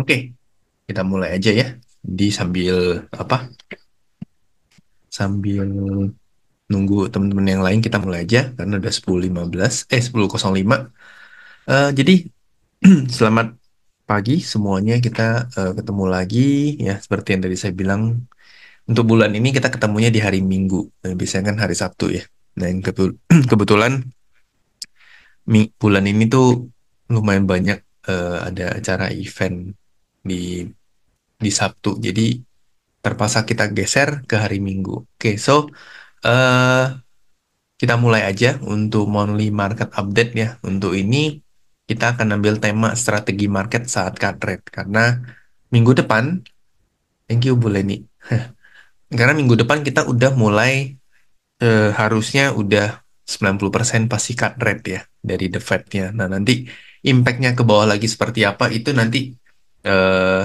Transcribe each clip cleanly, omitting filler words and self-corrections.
Oke, kita mulai aja ya. Di sambil apa? Sambil nunggu teman-teman yang lain kita mulai aja karena udah 10.15 10.05. Jadi selamat pagi semuanya. Kita ketemu lagi ya seperti yang tadi saya bilang untuk bulan ini kita ketemunya di hari Minggu. Biasanya kan hari Sabtu ya. Nah, yang kebetulan bulan ini tuh lumayan banyak ada acara event di Sabtu. Jadi terpaksa kita geser ke hari Minggu. Oke, so eh kita mulai aja untuk monthly market update ya. Untuk ini kita akan ambil tema strategi market saat cut rate karena minggu depan, thank you Bu Leni. Karena minggu depan kita udah mulai harusnya udah 90% pasti cut rate ya dari the Fed-nya. Nah, nanti impact-nya ke bawah lagi seperti apa itu nanti eh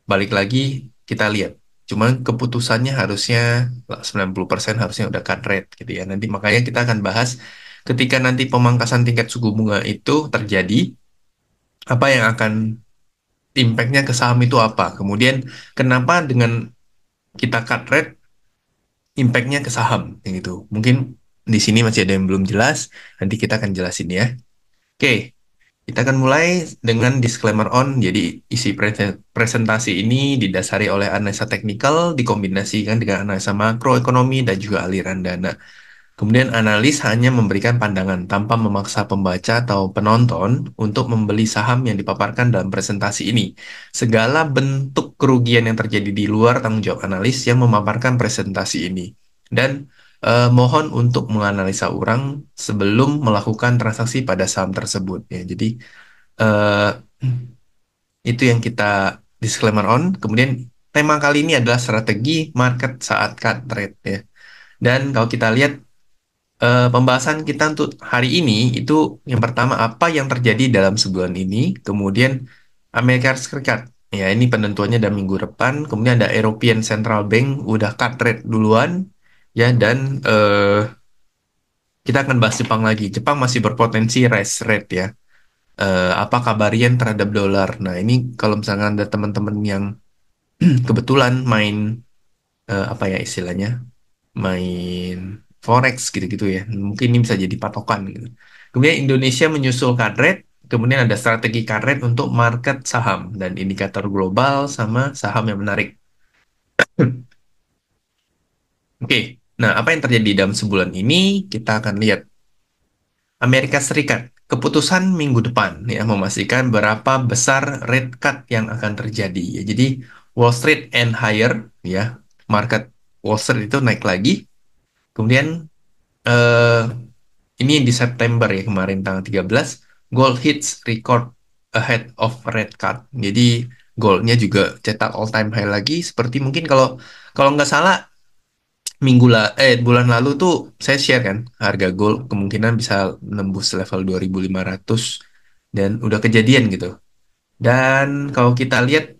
balik lagi kita lihat. Cuman keputusannya harusnya 90% harusnya udah cut rate gitu ya. Nanti makanya kita akan bahas ketika nanti pemangkasan tingkat suku bunga itu terjadi, apa yang akan impact-nya ke saham itu apa. Kemudian kenapa dengan kita cut rate, impact-nya ke saham kayak gitu. Mungkin di sini masih ada yang belum jelas, nanti kita akan jelasin ya. Oke, kita akan mulai dengan disclaimer on. Jadi isi presentasi ini didasari oleh analisa teknikal dikombinasikan dengan analisa makroekonomi dan juga aliran dana. Kemudian analis hanya memberikan pandangan tanpa memaksa pembaca atau penonton untuk membeli saham yang dipaparkan dalam presentasi ini. Segala bentuk kerugian yang terjadi di luar tanggung jawab analis yang memaparkan presentasi ini. Dan mohon untuk menganalisa ulang sebelum melakukan transaksi pada saham tersebut. Ya, jadi eh, itu yang kita disclaimer on. Kemudian tema kali ini adalah strategi market saat cut rate ya. Dan kalau kita lihat pembahasan kita untuk hari ini itu yang pertama apa yang terjadi dalam sebulan ini, kemudian Amerika Serikat. Ya, ini penentuannya ada minggu depan. Kemudian ada European Central Bank udah cut rate duluan ya dan kita akan bahas Jepang lagi. Jepang masih berpotensi rise rate ya. Apa kabar yen terhadap dolar? Nah, ini kalau misalkan ada teman-teman yang kebetulan main apa ya istilahnya? Main forex gitu-gitu ya. Mungkin ini bisa jadi patokan gitu. Kemudian Indonesia menyusul card rate, kemudian ada strategi card rate untuk market saham dan indikator global sama saham yang menarik. Oke, nah apa yang terjadi dalam sebulan ini? Kita akan lihat Amerika Serikat. Keputusan minggu depan ya memastikan berapa besar rate cut yang akan terjadi ya. Jadi Wall Street and higher ya, market Wall Street itu naik lagi. Kemudian eh, ini di September ya kemarin tanggal 13, gold hits record ahead of red card. Jadi goldnya juga cetak all time high lagi. Seperti mungkin kalau kalau nggak salah bulan lalu tuh saya share kan harga gold kemungkinan bisa nembus level 2.500 dan udah kejadian gitu. Dan kalau kita lihat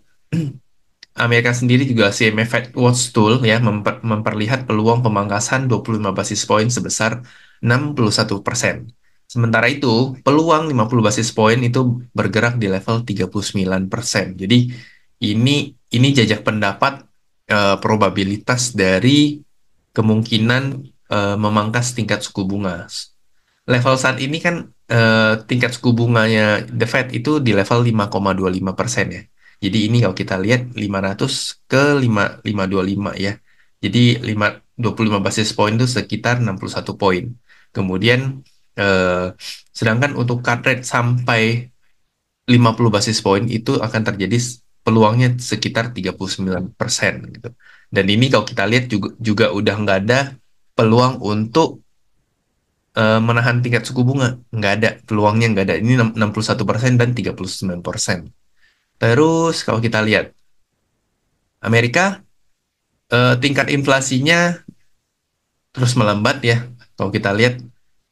Amerika sendiri juga CME Fed Watch Tool ya memperlihat peluang pemangkasan 25 basis poin sebesar 61%. Sementara itu, peluang 50 basis poin itu bergerak di level 39%. Jadi ini jajak pendapat probabilitas dari kemungkinan memangkas tingkat suku bunga. Level saat ini kan tingkat suku bunganya The Fed itu di level 5,25% ya. Jadi ini kalau kita lihat 500 ke 5,525 ya. Jadi 25 basis point itu sekitar 61 poin. Kemudian eh, sedangkan untuk cut rate sampai 50 basis point itu akan terjadi peluangnya sekitar 39% gitu. Dan ini kalau kita lihat juga udah nggak ada peluang untuk menahan tingkat suku bunga. Nggak ada, peluangnya nggak ada. Ini 61% dan 39%. Terus kalau kita lihat, Amerika tingkat inflasinya terus melambat ya. Kalau kita lihat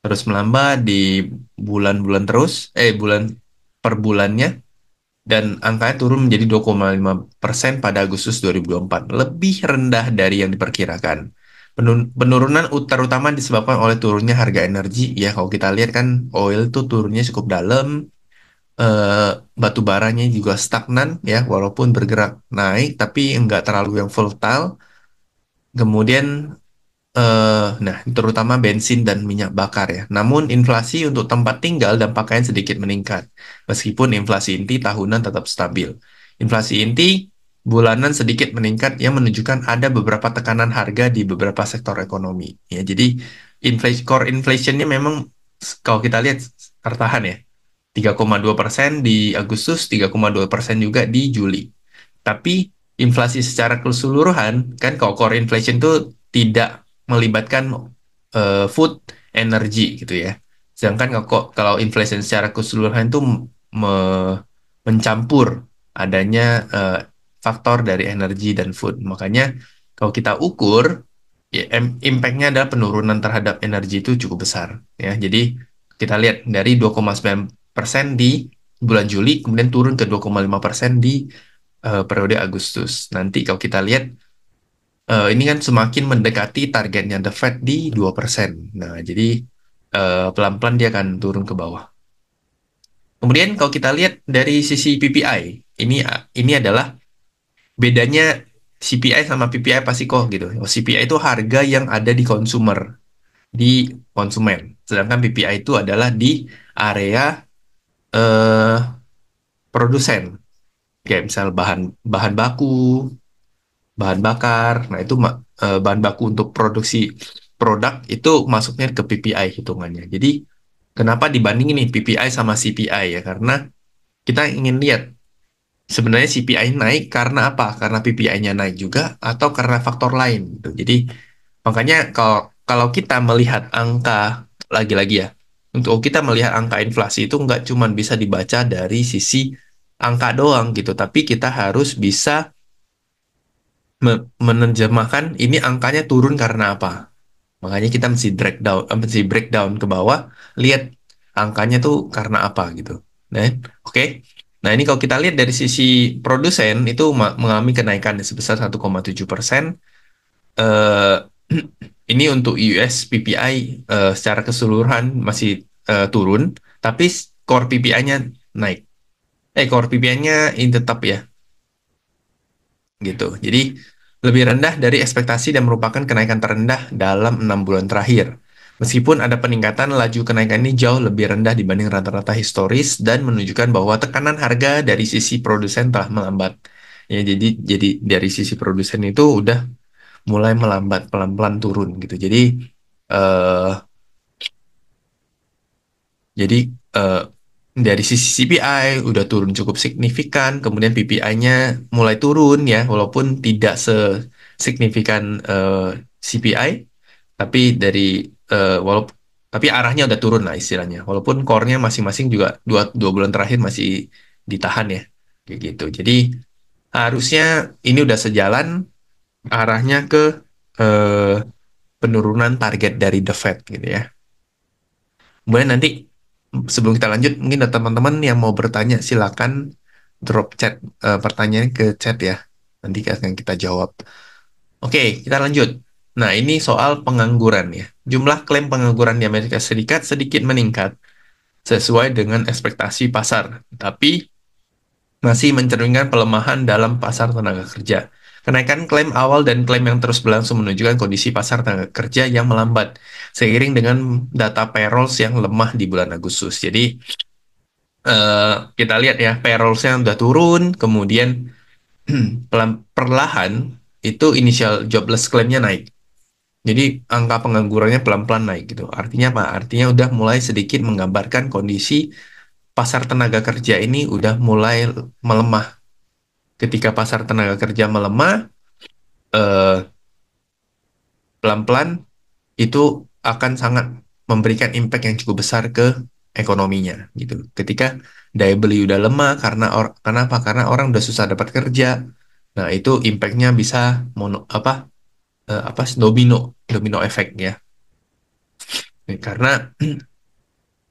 terus melambat di bulan-bulan terus, bulan per bulannya. Dan angkanya turun menjadi 2,5% pada Agustus 2024. Lebih rendah dari yang diperkirakan. Penurunan terutama disebabkan oleh turunnya harga energi. Ya, kalau kita lihat kan oil tuh turunnya cukup dalam. eh, batu baranya juga stagnan ya, walaupun bergerak naik, tapi nggak terlalu yang volatile. Kemudian nah, terutama bensin dan minyak bakar ya. Namun inflasi untuk tempat tinggal dan pakaian sedikit meningkat, meskipun inflasi inti tahunan tetap stabil. Inflasi inti bulanan sedikit meningkat yang menunjukkan ada beberapa tekanan harga di beberapa sektor ekonomi. Ya, jadi inflasi core inflationnya memang kalau kita lihat tertahan ya, 3,2% di Agustus, 3,2% juga di Juli. Tapi inflasi secara keseluruhan, kan kalau core inflation itu tidak melibatkan food, energi gitu ya. Sedangkan kalau inflation secara keseluruhan itu mencampur adanya eh, faktor dari energi dan food. Makanya kalau kita ukur, ya, impact-nya adalah penurunan terhadap energi itu cukup besar. Ya, jadi kita lihat dari 2,9% di bulan Juli, kemudian turun ke 2,5% di periode Agustus. Nanti kalau kita lihat ini kan semakin mendekati targetnya The Fed di 2%. Nah, jadi pelan-pelan dia akan turun ke bawah. Kemudian kalau kita lihat dari sisi PPI, ini adalah bedanya CPI sama PPI pasti kok gitu. CPI itu harga yang ada di di konsumen. Sedangkan PPI itu adalah di area eh, produsen. Kayak misal bahan bahan baku, bahan bakar. Nah, itu bahan baku untuk produksi produk itu masuknya ke PPI hitungannya. Jadi, kenapa dibandingin nih PPI sama CPI ya? Karena kita ingin lihat sebenarnya CPI naik karena apa? Karena PPI-nya naik juga atau karena faktor lain gitu. Jadi, makanya kalau kalau kita melihat angka lagi-lagi ya, untuk kita melihat angka inflasi itu nggak cuma bisa dibaca dari sisi angka doang gitu, tapi kita harus bisa menerjemahkan ini angkanya turun karena apa. Makanya kita mesti breakdown ke bawah, lihat angkanya tuh karena apa gitu. Nah, oke. Nah, ini kalau kita lihat dari sisi produsen itu mengalami kenaikan sebesar 1,7%. Eh, ini untuk US PPI secara keseluruhan masih turun, tapi core PPI-nya naik. Core PPI-nya ini tetap ya, gitu. Jadi lebih rendah dari ekspektasi dan merupakan kenaikan terendah dalam 6 bulan terakhir. Meskipun ada peningkatan, laju kenaikan ini jauh lebih rendah dibanding rata-rata historis dan menunjukkan bahwa tekanan harga dari sisi produsen telah melambat. Ya, jadi dari sisi produsen itu udah mulai melambat pelan-pelan turun gitu. Eh, jadi eh, dari sisi CPI udah turun cukup signifikan, kemudian PPI-nya mulai turun ya, walaupun tidak sesignifikan CPI, tapi walaupun tapi arahnya udah turun lah istilahnya. Walaupun core-nya masing-masing juga dua bulan terakhir masih ditahan ya, kayak gitu. Jadi harusnya ini udah sejalan arahnya ke eh, penurunan target dari The Fed gitu ya. Kemudian nanti sebelum kita lanjut, mungkin ada teman-teman yang mau bertanya, silakan drop chat pertanyaan ke chat ya. Nanti akan kita jawab. Oke, kita lanjut. Nah, ini soal pengangguran ya. Jumlah klaim pengangguran di Amerika Serikat sedikit meningkat sesuai dengan ekspektasi pasar, tapi masih mencerminkan pelemahan dalam pasar tenaga kerja. Kenaikan klaim awal dan klaim yang terus berlangsung menunjukkan kondisi pasar tenaga kerja yang melambat, seiring dengan data payrolls yang lemah di bulan Agustus. Jadi, eh, kita lihat ya, payrolls-nya udah turun, kemudian perlahan itu initial jobless claim-nya naik. Jadi, angka penganggurannya pelan-pelan naik gitu. Artinya apa? Artinya udah mulai sedikit menggambarkan kondisi pasar tenaga kerja ini udah mulai melemah. Ketika pasar tenaga kerja melemah, eh, pelan-pelan itu akan sangat memberikan impact yang cukup besar ke ekonominya gitu. Ketika daya beli udah lemah karena apa? Karena orang udah susah dapat kerja. Nah, itu impact-nya bisa domino domino efek ya. Karena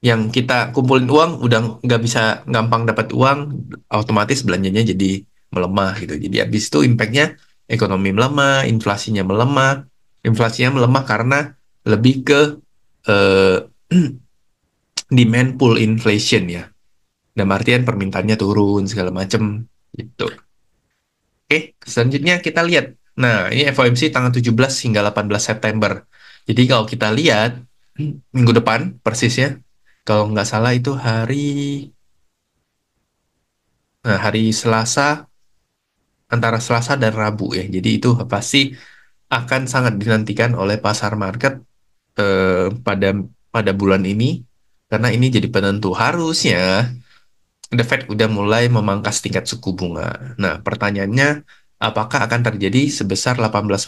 yang kita kumpulin uang udah nggak bisa gampang dapat uang, otomatis belanjanya jadi melemah gitu. Jadi habis itu impact-nya ekonomi melemah, inflasinya melemah. Inflasinya melemah karena lebih ke eh, demand pull inflation ya. Dan artian permintaannya turun segala macem gitu. Oke, selanjutnya kita lihat. Nah, ini FOMC tanggal 17 hingga 18 September. Jadi kalau kita lihat minggu depan persisnya, kalau nggak salah itu hari Selasa, antara Selasa dan Rabu ya. Jadi itu pasti akan sangat dinantikan oleh pasar market pada bulan ini, karena ini jadi penentu. Harusnya The Fed udah mulai memangkas tingkat suku bunga. Nah, pertanyaannya, apakah akan terjadi sebesar 25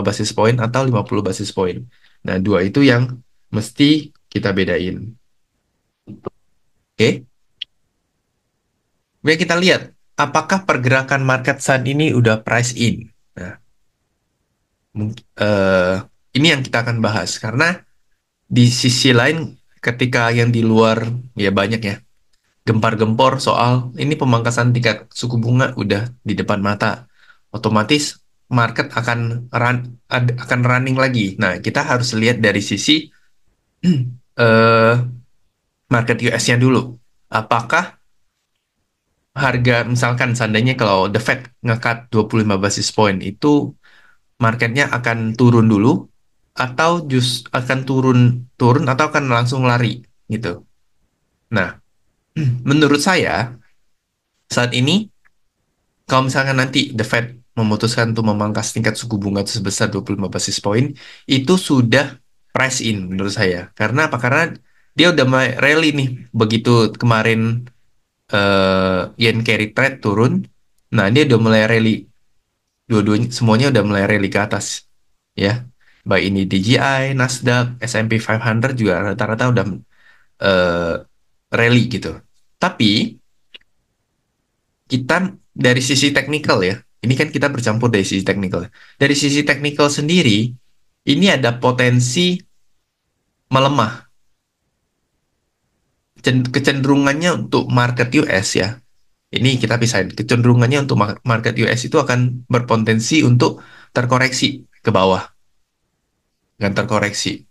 basis poin atau 50 basis poin? Nah, dua itu yang mesti kita bedain. Oke, Baik, kita lihat apakah pergerakan market saat ini udah price in. Nah, ini yang kita akan bahas karena di sisi lain, ketika yang di luar ya banyak ya gempar-gempor soal ini pemangkasan tingkat suku bunga udah di depan mata, otomatis market akan running lagi. Nah, kita harus lihat dari sisi eh, market US-nya dulu. Apakah harga, misalkan seandainya kalau The Fed ngekat 25 basis point itu marketnya akan turun dulu atau akan turun turun atau akan langsung lari gitu. Nah, menurut saya saat ini kalau misalkan nanti The Fed memutuskan untuk memangkas tingkat suku bunga itu sebesar 25 basis point, itu sudah price in menurut saya. Karena apa? Karena dia udah mulai rally nih. Begitu kemarin yen carry trade turun, nah dia udah mulai rally. Dua-duanya semuanya udah mulai rally ke atas. Ya. Baik ini DJI, Nasdaq, S&P 500 juga rata-rata udah eh, rally gitu. Tapi kita dari sisi teknikal ya, ini kan kita bercampur dari sisi teknikal. Dari sisi teknikal sendiri, ini ada potensi melemah. Kecenderungannya untuk market US ya, ini kita pisahin. Kecenderungannya untuk market US itu akan berpotensi untuk terkoreksi ke bawah, dan terkoreksi.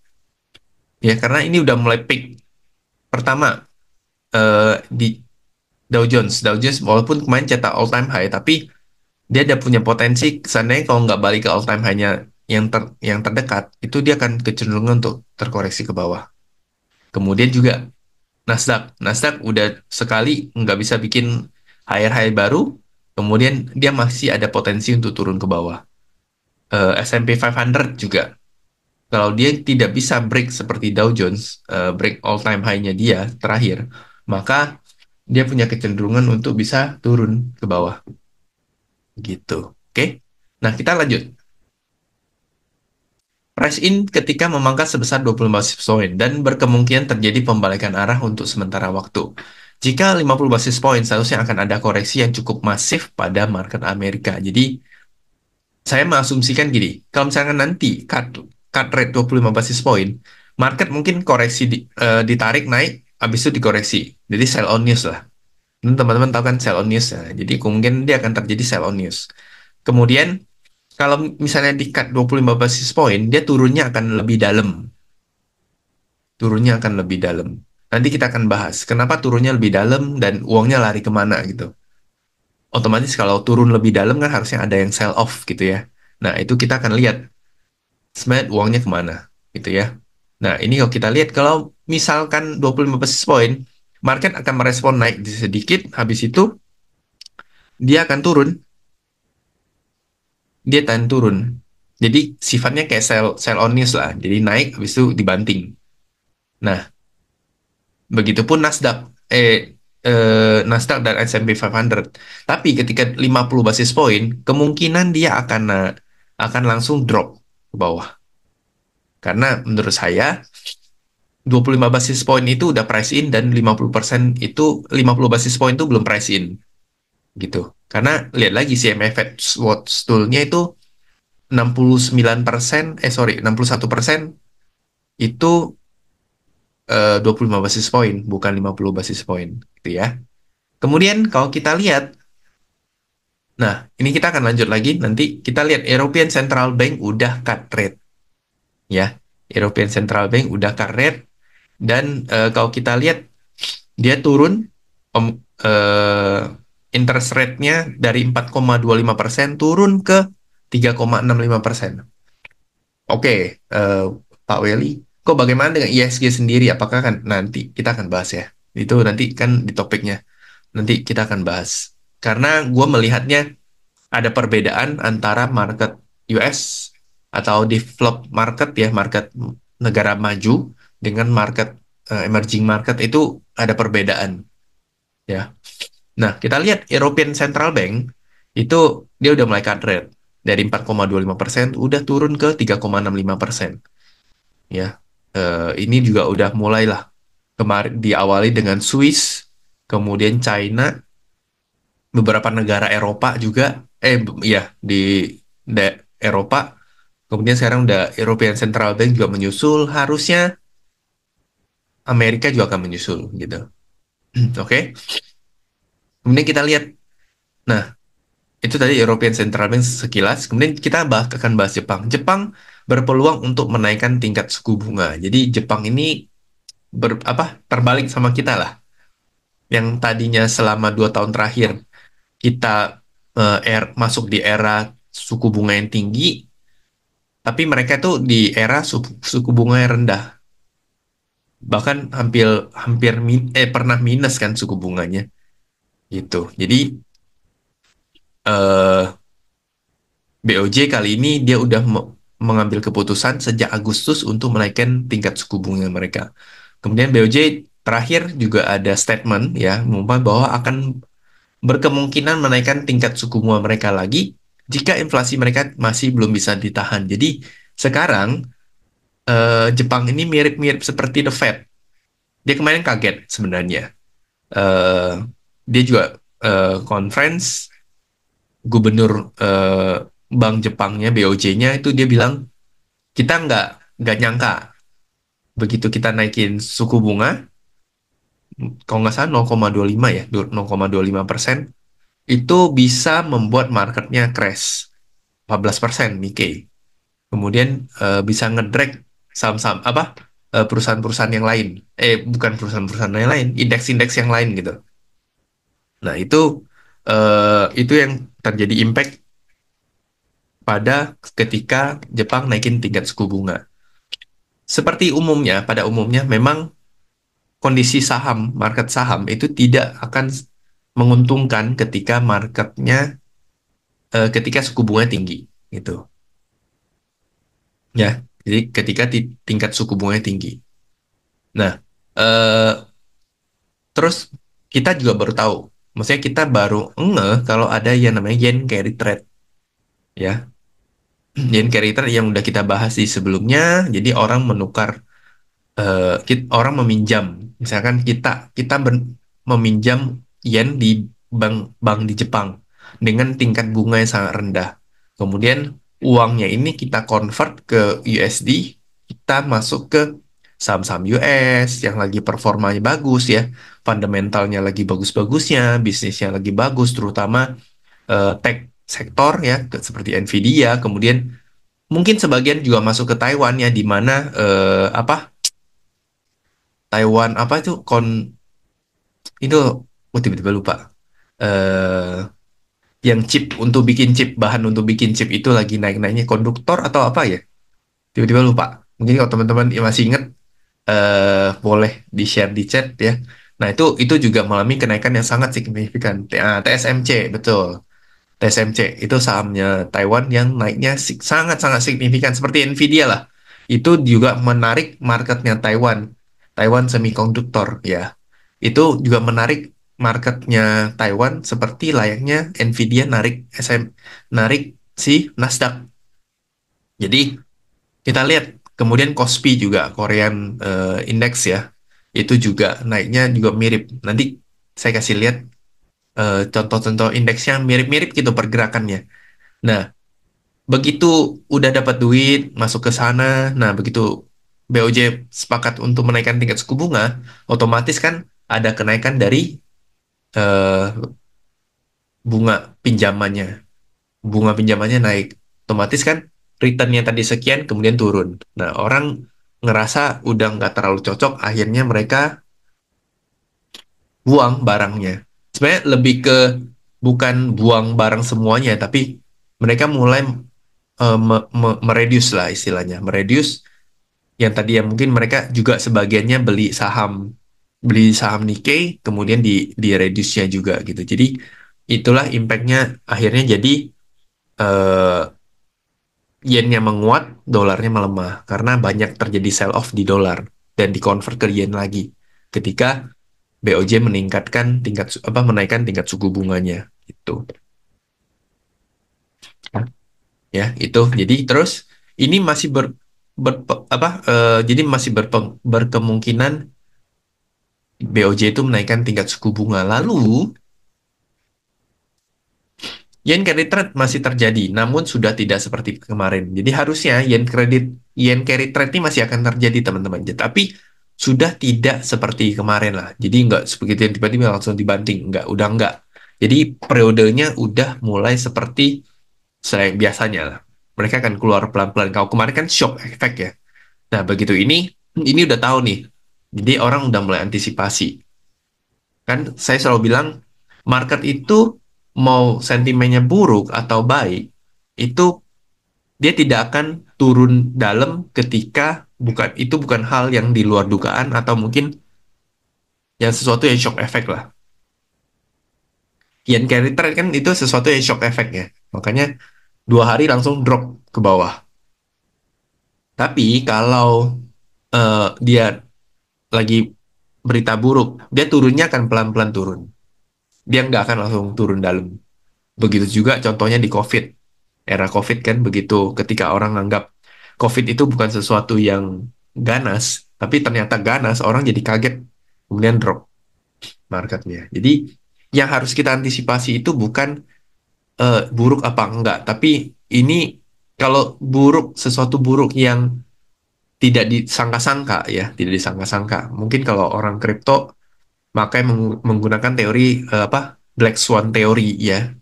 Ya, karena ini udah mulai peak. Pertama, di Dow Jones walaupun kemarin cetak all time high, tapi dia ada punya potensi seandainya kalau nggak balik ke all time high-nya yang terdekat, itu dia akan kecenderungan untuk terkoreksi ke bawah. Kemudian juga Nasdaq udah sekali nggak bisa bikin higher high baru, kemudian dia masih ada potensi untuk turun ke bawah. S&P 500 juga, kalau dia tidak bisa break seperti Dow Jones, break all time high-nya dia terakhir, maka dia punya kecenderungan untuk bisa turun ke bawah gitu. Oke. Nah, kita lanjut. Price in ketika memangkas sebesar 25 basis point dan berkemungkinan terjadi pembalikan arah untuk sementara waktu. Jika 50 basis point, seharusnya akan ada koreksi yang cukup masif pada market Amerika. Jadi, saya mengasumsikan gini, kalau misalnya nanti cut rate 25 basis point, market mungkin ditarik naik, habis itu dikoreksi. Jadi sell on news lah. Ini teman-teman tahu kan sell on news ya. Jadi kemungkinan dia akan terjadi sell on news. Kemudian kalau misalnya di cut 25 basis point, dia turunnya akan lebih dalam. Nanti kita akan bahas kenapa turunnya lebih dalam dan uangnya lari kemana gitu. Otomatis kalau turun lebih dalam kan harusnya ada yang sell off gitu ya. Nah, itu kita akan lihat sebenarnya uangnya kemana gitu ya. Nah, ini kalau kita lihat kalau misalkan 25 basis point, market akan merespon naik sedikit, habis itu dia akan turun, dia akan turun. Jadi sifatnya kayak sell on news lah. Jadi naik, habis itu dibanting. Nah, begitupun Nasdaq dan S&P 500. Tapi ketika 50 basis point, kemungkinan dia akan langsung drop ke bawah. Karena menurut saya 25 basis point itu udah price in dan 50 basis point itu belum price in gitu. Karena lihat lagi CME Fed Watch Tool-nya itu 61% itu 25 basis point, bukan 50 basis point gitu ya. Kemudian kalau kita lihat, nah ini kita akan lanjut lagi, nanti kita lihat European Central Bank udah cut rate ya. European Central Bank udah cut rate dan kalau kita lihat dia turun om, eh, interest rate-nya dari 4,25% turun ke 3,65%. Oke, eh, Pak Welly, kok bagaimana dengan ISG sendiri? Apakah kan nanti kita akan bahas ya? Itu nanti kan di topiknya. Nanti kita akan bahas. Karena gue melihatnya ada perbedaan antara market US atau developed market ya, market negara maju dengan market emerging market itu ada perbedaan ya. Nah, kita lihat European Central Bank itu dia udah mulai cut rate dari 4,25% udah turun ke 3,65% ya. Ini juga udah mulailah kemarin diawali dengan Swiss, kemudian China, beberapa negara Eropa juga, ya di Eropa, kemudian sekarang udah European Central Bank juga menyusul, harusnya Amerika juga akan menyusul gitu. Oke, kemudian kita lihat, nah itu tadi European Central Bank sekilas, kemudian kita akan bahas Jepang. Jepang berpeluang untuk menaikkan tingkat suku bunga. Jadi Jepang ini terbalik sama kita lah, yang tadinya selama 2 tahun terakhir kita masuk di era suku bunga yang tinggi, tapi mereka tuh di era suku bunga yang rendah. Bahkan hampir hampir pernah minus kan suku bunganya gitu. Jadi eh, BOJ kali ini dia udah mengambil keputusan sejak Agustus untuk menaikkan tingkat suku bunga mereka. Kemudian BOJ terakhir juga ada statement ya mengumumkan bahwa akan berkemungkinan menaikkan tingkat suku bunga mereka lagi jika inflasi mereka masih belum bisa ditahan. Jadi sekarang Jepang ini mirip-mirip seperti The Fed. Dia kemarin kaget sebenarnya. Eh, Dia juga conference gubernur Bank Jepangnya, BOJ-nya itu dia bilang kita nggak nyangka begitu kita naikin suku bunga, kalau nggak salah 0,25 ya, 0,25% itu bisa membuat marketnya crash 14% Nikkei. Kemudian bisa ngedrag saham-saham perusahaan-perusahaan yang lain. Bukan perusahaan-perusahaan yang lain, indeks-indeks yang lain gitu. Nah, itu yang terjadi impact pada ketika Jepang naikin tingkat suku bunga. Seperti umumnya, pada umumnya memang kondisi saham, market saham itu tidak akan menguntungkan ketika ketika suku bunga tinggi, gitu. Ya, jadi ketika tingkat suku bunga tinggi. Nah, eh, terus kita juga baru tahu, maksudnya kita baru ngeh kalau ada yang namanya yen carry trade, ya. Yen carry trade yang udah kita bahas di sebelumnya, jadi orang menukar orang meminjam, misalkan kita meminjam yen di bank di Jepang dengan tingkat bunga yang sangat rendah. Kemudian uangnya ini kita convert ke USD, kita masuk ke saham-saham US yang lagi performanya bagus ya, fundamentalnya lagi bagus-bagusnya, bisnisnya lagi bagus, terutama tech sektor ya, seperti Nvidia. Kemudian mungkin sebagian juga masuk ke Taiwan ya, di mana Taiwan apa itu itu tiba-tiba lupa. eh yang chip untuk bikin chip, bahan untuk bikin chip itu lagi naik-naiknya, konduktor atau apa ya, tiba-tiba lupa. Mungkin kalau teman-teman masih ingat, boleh di share di chat ya. Nah, itu juga mengalami kenaikan yang sangat signifikan. TSMC, betul. TSMC itu sahamnya Taiwan yang naiknya sangat-sangat signifikan seperti Nvidia lah. Itu juga menarik marketnya Taiwan, Taiwan Semiconductor ya. Itu juga menarik marketnya Taiwan seperti layaknya Nvidia narik si Nasdaq. Jadi kita lihat kemudian Kospi juga Korean Index ya. Itu juga naiknya juga mirip. Nanti saya kasih lihat contoh-contoh indeksnya mirip-mirip gitu pergerakannya. Nah, begitu udah dapat duit masuk ke sana, nah begitu BOJ sepakat untuk menaikkan tingkat suku bunga, otomatis kan ada kenaikan dari eh, bunga pinjamannya. Bunga pinjamannya naik. Otomatis kan returnnya tadi sekian kemudian turun. Nah, orang ngerasa udah nggak terlalu cocok, akhirnya mereka buang barangnya. Sebenarnya lebih ke bukan buang barang semuanya, tapi mereka mulai mereduce lah istilahnya, mereduce yang tadi yang mungkin mereka juga sebagiannya beli saham Nikkei, kemudian di reduce-nya juga gitu. Jadi itulah impact-nya akhirnya jadi eh, yen-nya menguat, dolarnya melemah karena banyak terjadi sell off di dolar dan dikonvert ke yen lagi ketika BOJ menaikkan tingkat suku bunganya itu ya itu. Jadi terus ini masih jadi masih berkemungkinan BOJ itu menaikkan tingkat suku bunga. Lalu yen carry trade masih terjadi, namun sudah tidak seperti kemarin. Jadi harusnya yen carry trade ini masih akan terjadi teman-teman. Tapi sudah tidak seperti kemarin lah. Jadi nggak seperti yang tiba-tiba langsung dibanting, udah nggak. Jadi periodenya udah mulai seperti selain biasanya lah. Mereka akan keluar pelan-pelan. Kalau kemarin kan shock effect ya. Nah begitu ini udah tahu nih. Jadi orang udah mulai antisipasi. Kan saya selalu bilang, market itu mau sentimennya buruk atau baik, itu dia tidak akan turun dalam ketika bukan hal yang di luar dugaan atau mungkin yang sesuatu yang shock effect lah. Yen carry trade kan itu sesuatu yang shock effect ya. Makanya 2 hari langsung drop ke bawah. Tapi kalau dia lagi berita buruk, dia turunnya akan pelan-pelan turun. Dia nggak akan langsung turun dalam. Begitu juga contohnya di COVID. Era COVID kan begitu ketika orang anggap COVID itu bukan sesuatu yang ganas, tapi ternyata ganas, orang jadi kaget, kemudian drop marketnya. Jadi yang harus kita antisipasi itu bukan buruk apa enggak, tapi ini kalau sesuatu buruk yang tidak disangka-sangka ya, tidak disangka-sangka. Mungkin kalau orang kripto makanya menggunakan teori Black Swan teori ya,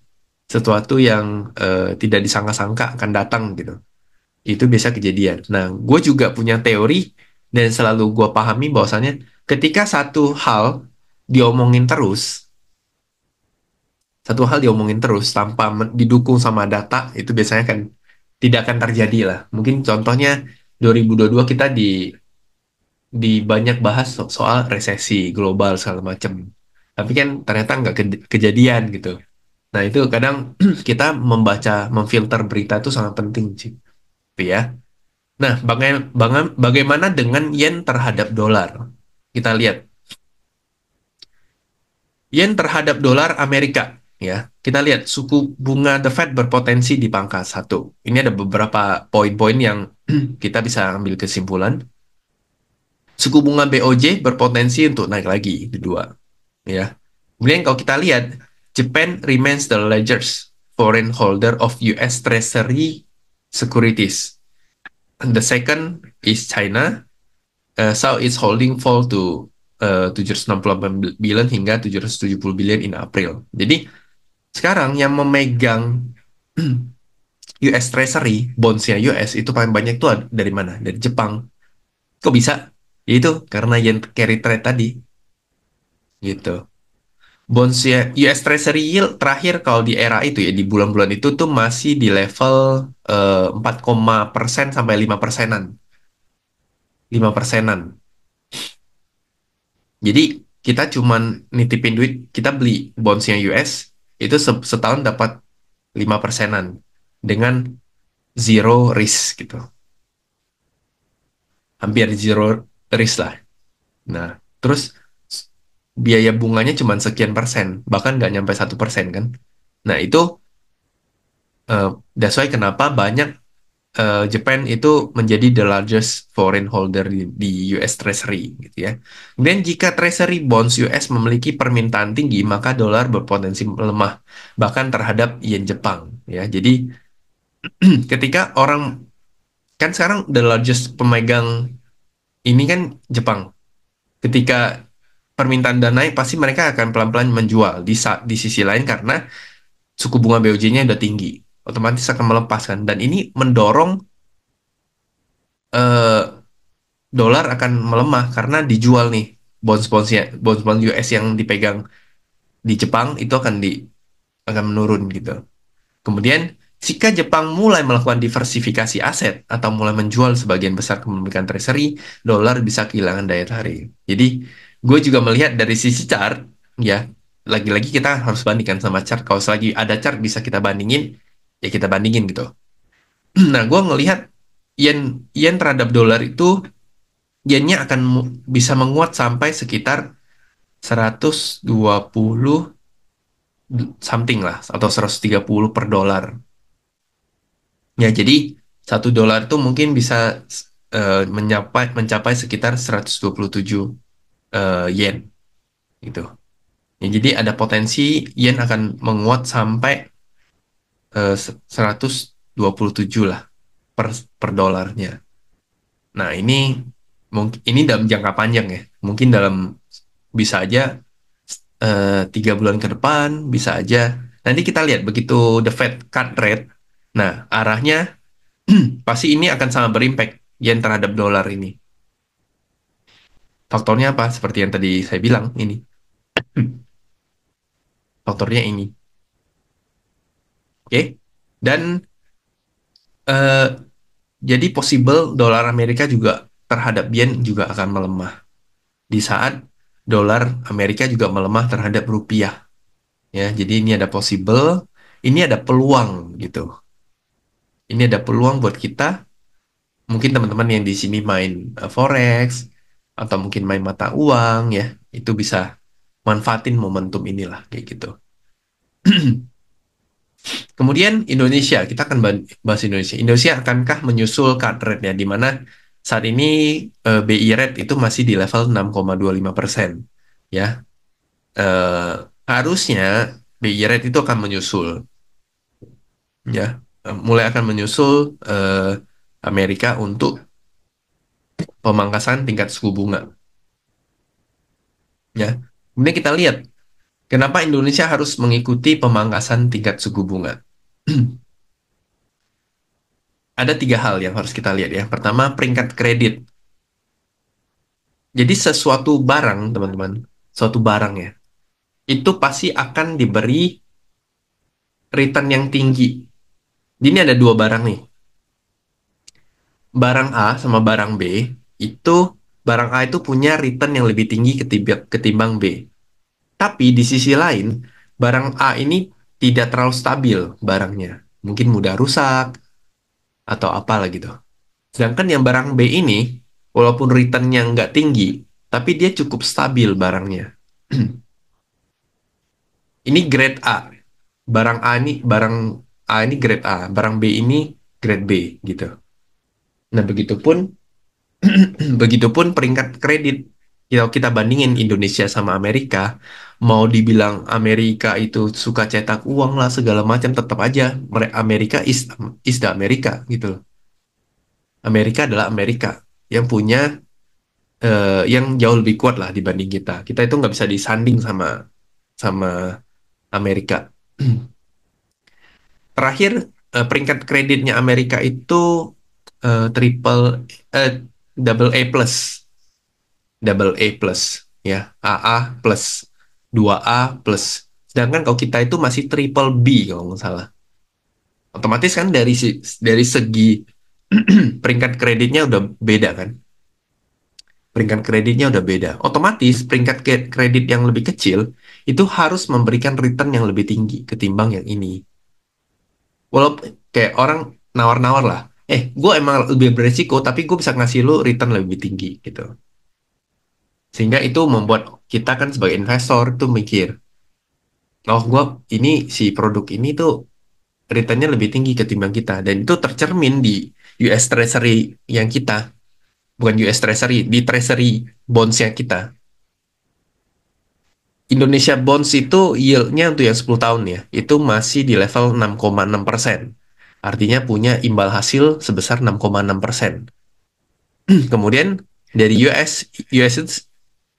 sesuatu yang tidak disangka-sangka akan datang gitu. Itu biasa kejadian. Nah, gue juga punya teori dan selalu gue pahami bahwasannya ketika diomongin terus, satu hal diomongin terus tanpa didukung sama data, itu biasanya kan tidak akan terjadi lah. Mungkin contohnya 2022 kita di banyak bahas soal resesi global segala macam. Tapi kan ternyata nggak kejadian gitu. Nah, itu kadang kita memfilter berita itu sangat penting sih. Gitu ya. Nah, bagaimana dengan yen terhadap dolar? Kita lihat yen terhadap dolar Amerika, ya. Kita lihat suku bunga The Fed berpotensi di pangkat 1. Ini ada beberapa poin-poin yang kita bisa ambil kesimpulan. Suku bunga BOJ berpotensi untuk naik lagi di 2, ya. Kemudian kalau kita lihat, Japan remains the largest foreign holder of US Treasury securities. The second is China. South is holding fall to 768 billion hingga 770 billion in April. Jadi sekarang yang memegang US Treasury, bondsnya US itu paling banyak tuh dari mana? Dari Jepang. Kok bisa? Ya itu karena yen carry trade tadi gitu. Bondsnya US Treasury yield terakhir kalau di era itu ya di bulan-bulan itu tuh masih di level 4, persen sampai 5 persenan. 5 persenan. Jadi kita cuman nitipin duit, kita beli bondsnya US, itu setahun dapat 5 persenan dengan zero risk gitu. Hampir zero risk lah. Nah, terus biaya bunganya cuma sekian persen, bahkan nggak nyampe 1% kan. Nah, itu uh, that's why kenapa banyak Japan itu menjadi the largest foreign holder di US Treasury gitu ya. Dan jika Treasury bonds US memiliki permintaan tinggi, maka dolar berpotensi melemah bahkan terhadap yen Jepang ya. Jadi ketika orang kan sekarang the largest pemegang ini kan Jepang. Ketika permintaan dan naik pasti mereka akan pelan-pelan menjual di sisi lain karena suku bunga BOJ-nya udah tinggi. Otomatis akan melepaskan dan ini mendorong eh, dolar akan melemah karena dijual nih. bonds US yang dipegang di Jepang itu akan menurun gitu. Kemudian, jika Jepang mulai melakukan diversifikasi aset atau mulai menjual sebagian besar kepemilikan treasury, dolar bisa kehilangan daya tarik. Jadi, gue juga melihat dari sisi chart, ya, lagi-lagi kita harus bandingkan sama chart. Kalau selagi ada chart bisa kita bandingin, ya kita bandingin gitu. Nah, gue ngelihat yen yen terhadap dolar itu, yennya akan bisa menguat sampai sekitar 120 something lah, atau 130 per dolar. Ya, jadi $1 itu mungkin bisa mencapai sekitar 127 yen gitu. Ya, jadi ada potensi yen akan menguat sampai 127 lah per per dolarnya. Nah, ini mungkin ini dalam jangka panjang ya. Mungkin dalam bisa aja 3 bulan ke depan bisa aja. Nanti kita lihat begitu the Fed cut rate. Nah, arahnya pasti ini akan sangat berimpact yen terhadap dolar ini. Faktornya apa? Seperti yang tadi saya bilang ini. Faktornya ini. Oke. Dan eh, jadi possible dolar Amerika juga terhadap yen juga akan melemah. Di saat dolar Amerika juga melemah terhadap rupiah. Ya, jadi ini ada possible, ini ada peluang gitu. Ini ada peluang buat kita. Mungkin teman-teman yang di sini main forex atau mungkin main mata uang ya, itu bisa manfaatin momentum inilah kayak gitu. Kemudian Indonesia, kita akan bahas Indonesia. Indonesia akankah menyusul cut rate-nya, di mana saat ini BI rate itu masih di level 6,25%. Ya, Eh, harusnya BI rate itu akan menyusul, ya. Mulai akan menyusul Amerika untuk pemangkasan tingkat suku bunga, ya. Kemudian kita lihat kenapa Indonesia harus mengikuti pemangkasan tingkat suku bunga. Ada 3 hal yang harus kita lihat ya. Pertama, peringkat kredit. Jadi sesuatu barang, teman-teman, suatu barang ya, itu pasti akan diberi return yang tinggi. Ini ada 2 barang nih. Barang A sama barang B, itu barang A itu punya return yang lebih tinggi ketimbang B. Tapi di sisi lain, barang A ini tidak terlalu stabil barangnya. Mungkin mudah rusak atau apalah gitu. Sedangkan yang barang B ini, walaupun returnnya nggak tinggi, tapi dia cukup stabil barangnya. Ini grade A. Barang A ini grade A, barang B ini grade B gitu. Nah, begitupun peringkat kredit. Kalau kita bandingin Indonesia sama Amerika, mau dibilang Amerika itu suka cetak uang lah segala macam, tetap aja Amerika is the Amerika gitu loh. Amerika adalah Amerika yang punya yang jauh lebih kuat lah dibanding kita. Kita itu nggak bisa disanding sama sama Amerika. Terakhir, peringkat kreditnya Amerika itu triple eh, double A plus ya, AA plus, 2A plus. Sedangkan kalau kita itu masih triple B kalau nggak salah. Otomatis kan dari segi peringkat kreditnya udah beda kan. Peringkat kreditnya udah beda. Otomatis peringkat kredit yang lebih kecil itu harus memberikan return yang lebih tinggi ketimbang yang ini. Walaupun kayak orang nawar-nawar lah. Gue emang lebih beresiko, tapi gue bisa ngasih lu return lebih tinggi gitu. Sehingga itu membuat kita kan sebagai investor tuh mikir, oh gue ini si produk ini tuh returnnya lebih tinggi ketimbang kita. Dan itu tercermin di US Treasury yang kita, bukan US Treasury, di Treasury bonds yang kita. Indonesia Bonds itu yield-nya untuk yang 10 tahun ya, itu masih di level 6,6%. Artinya punya imbal hasil sebesar 6,6%. Kemudian dari US itu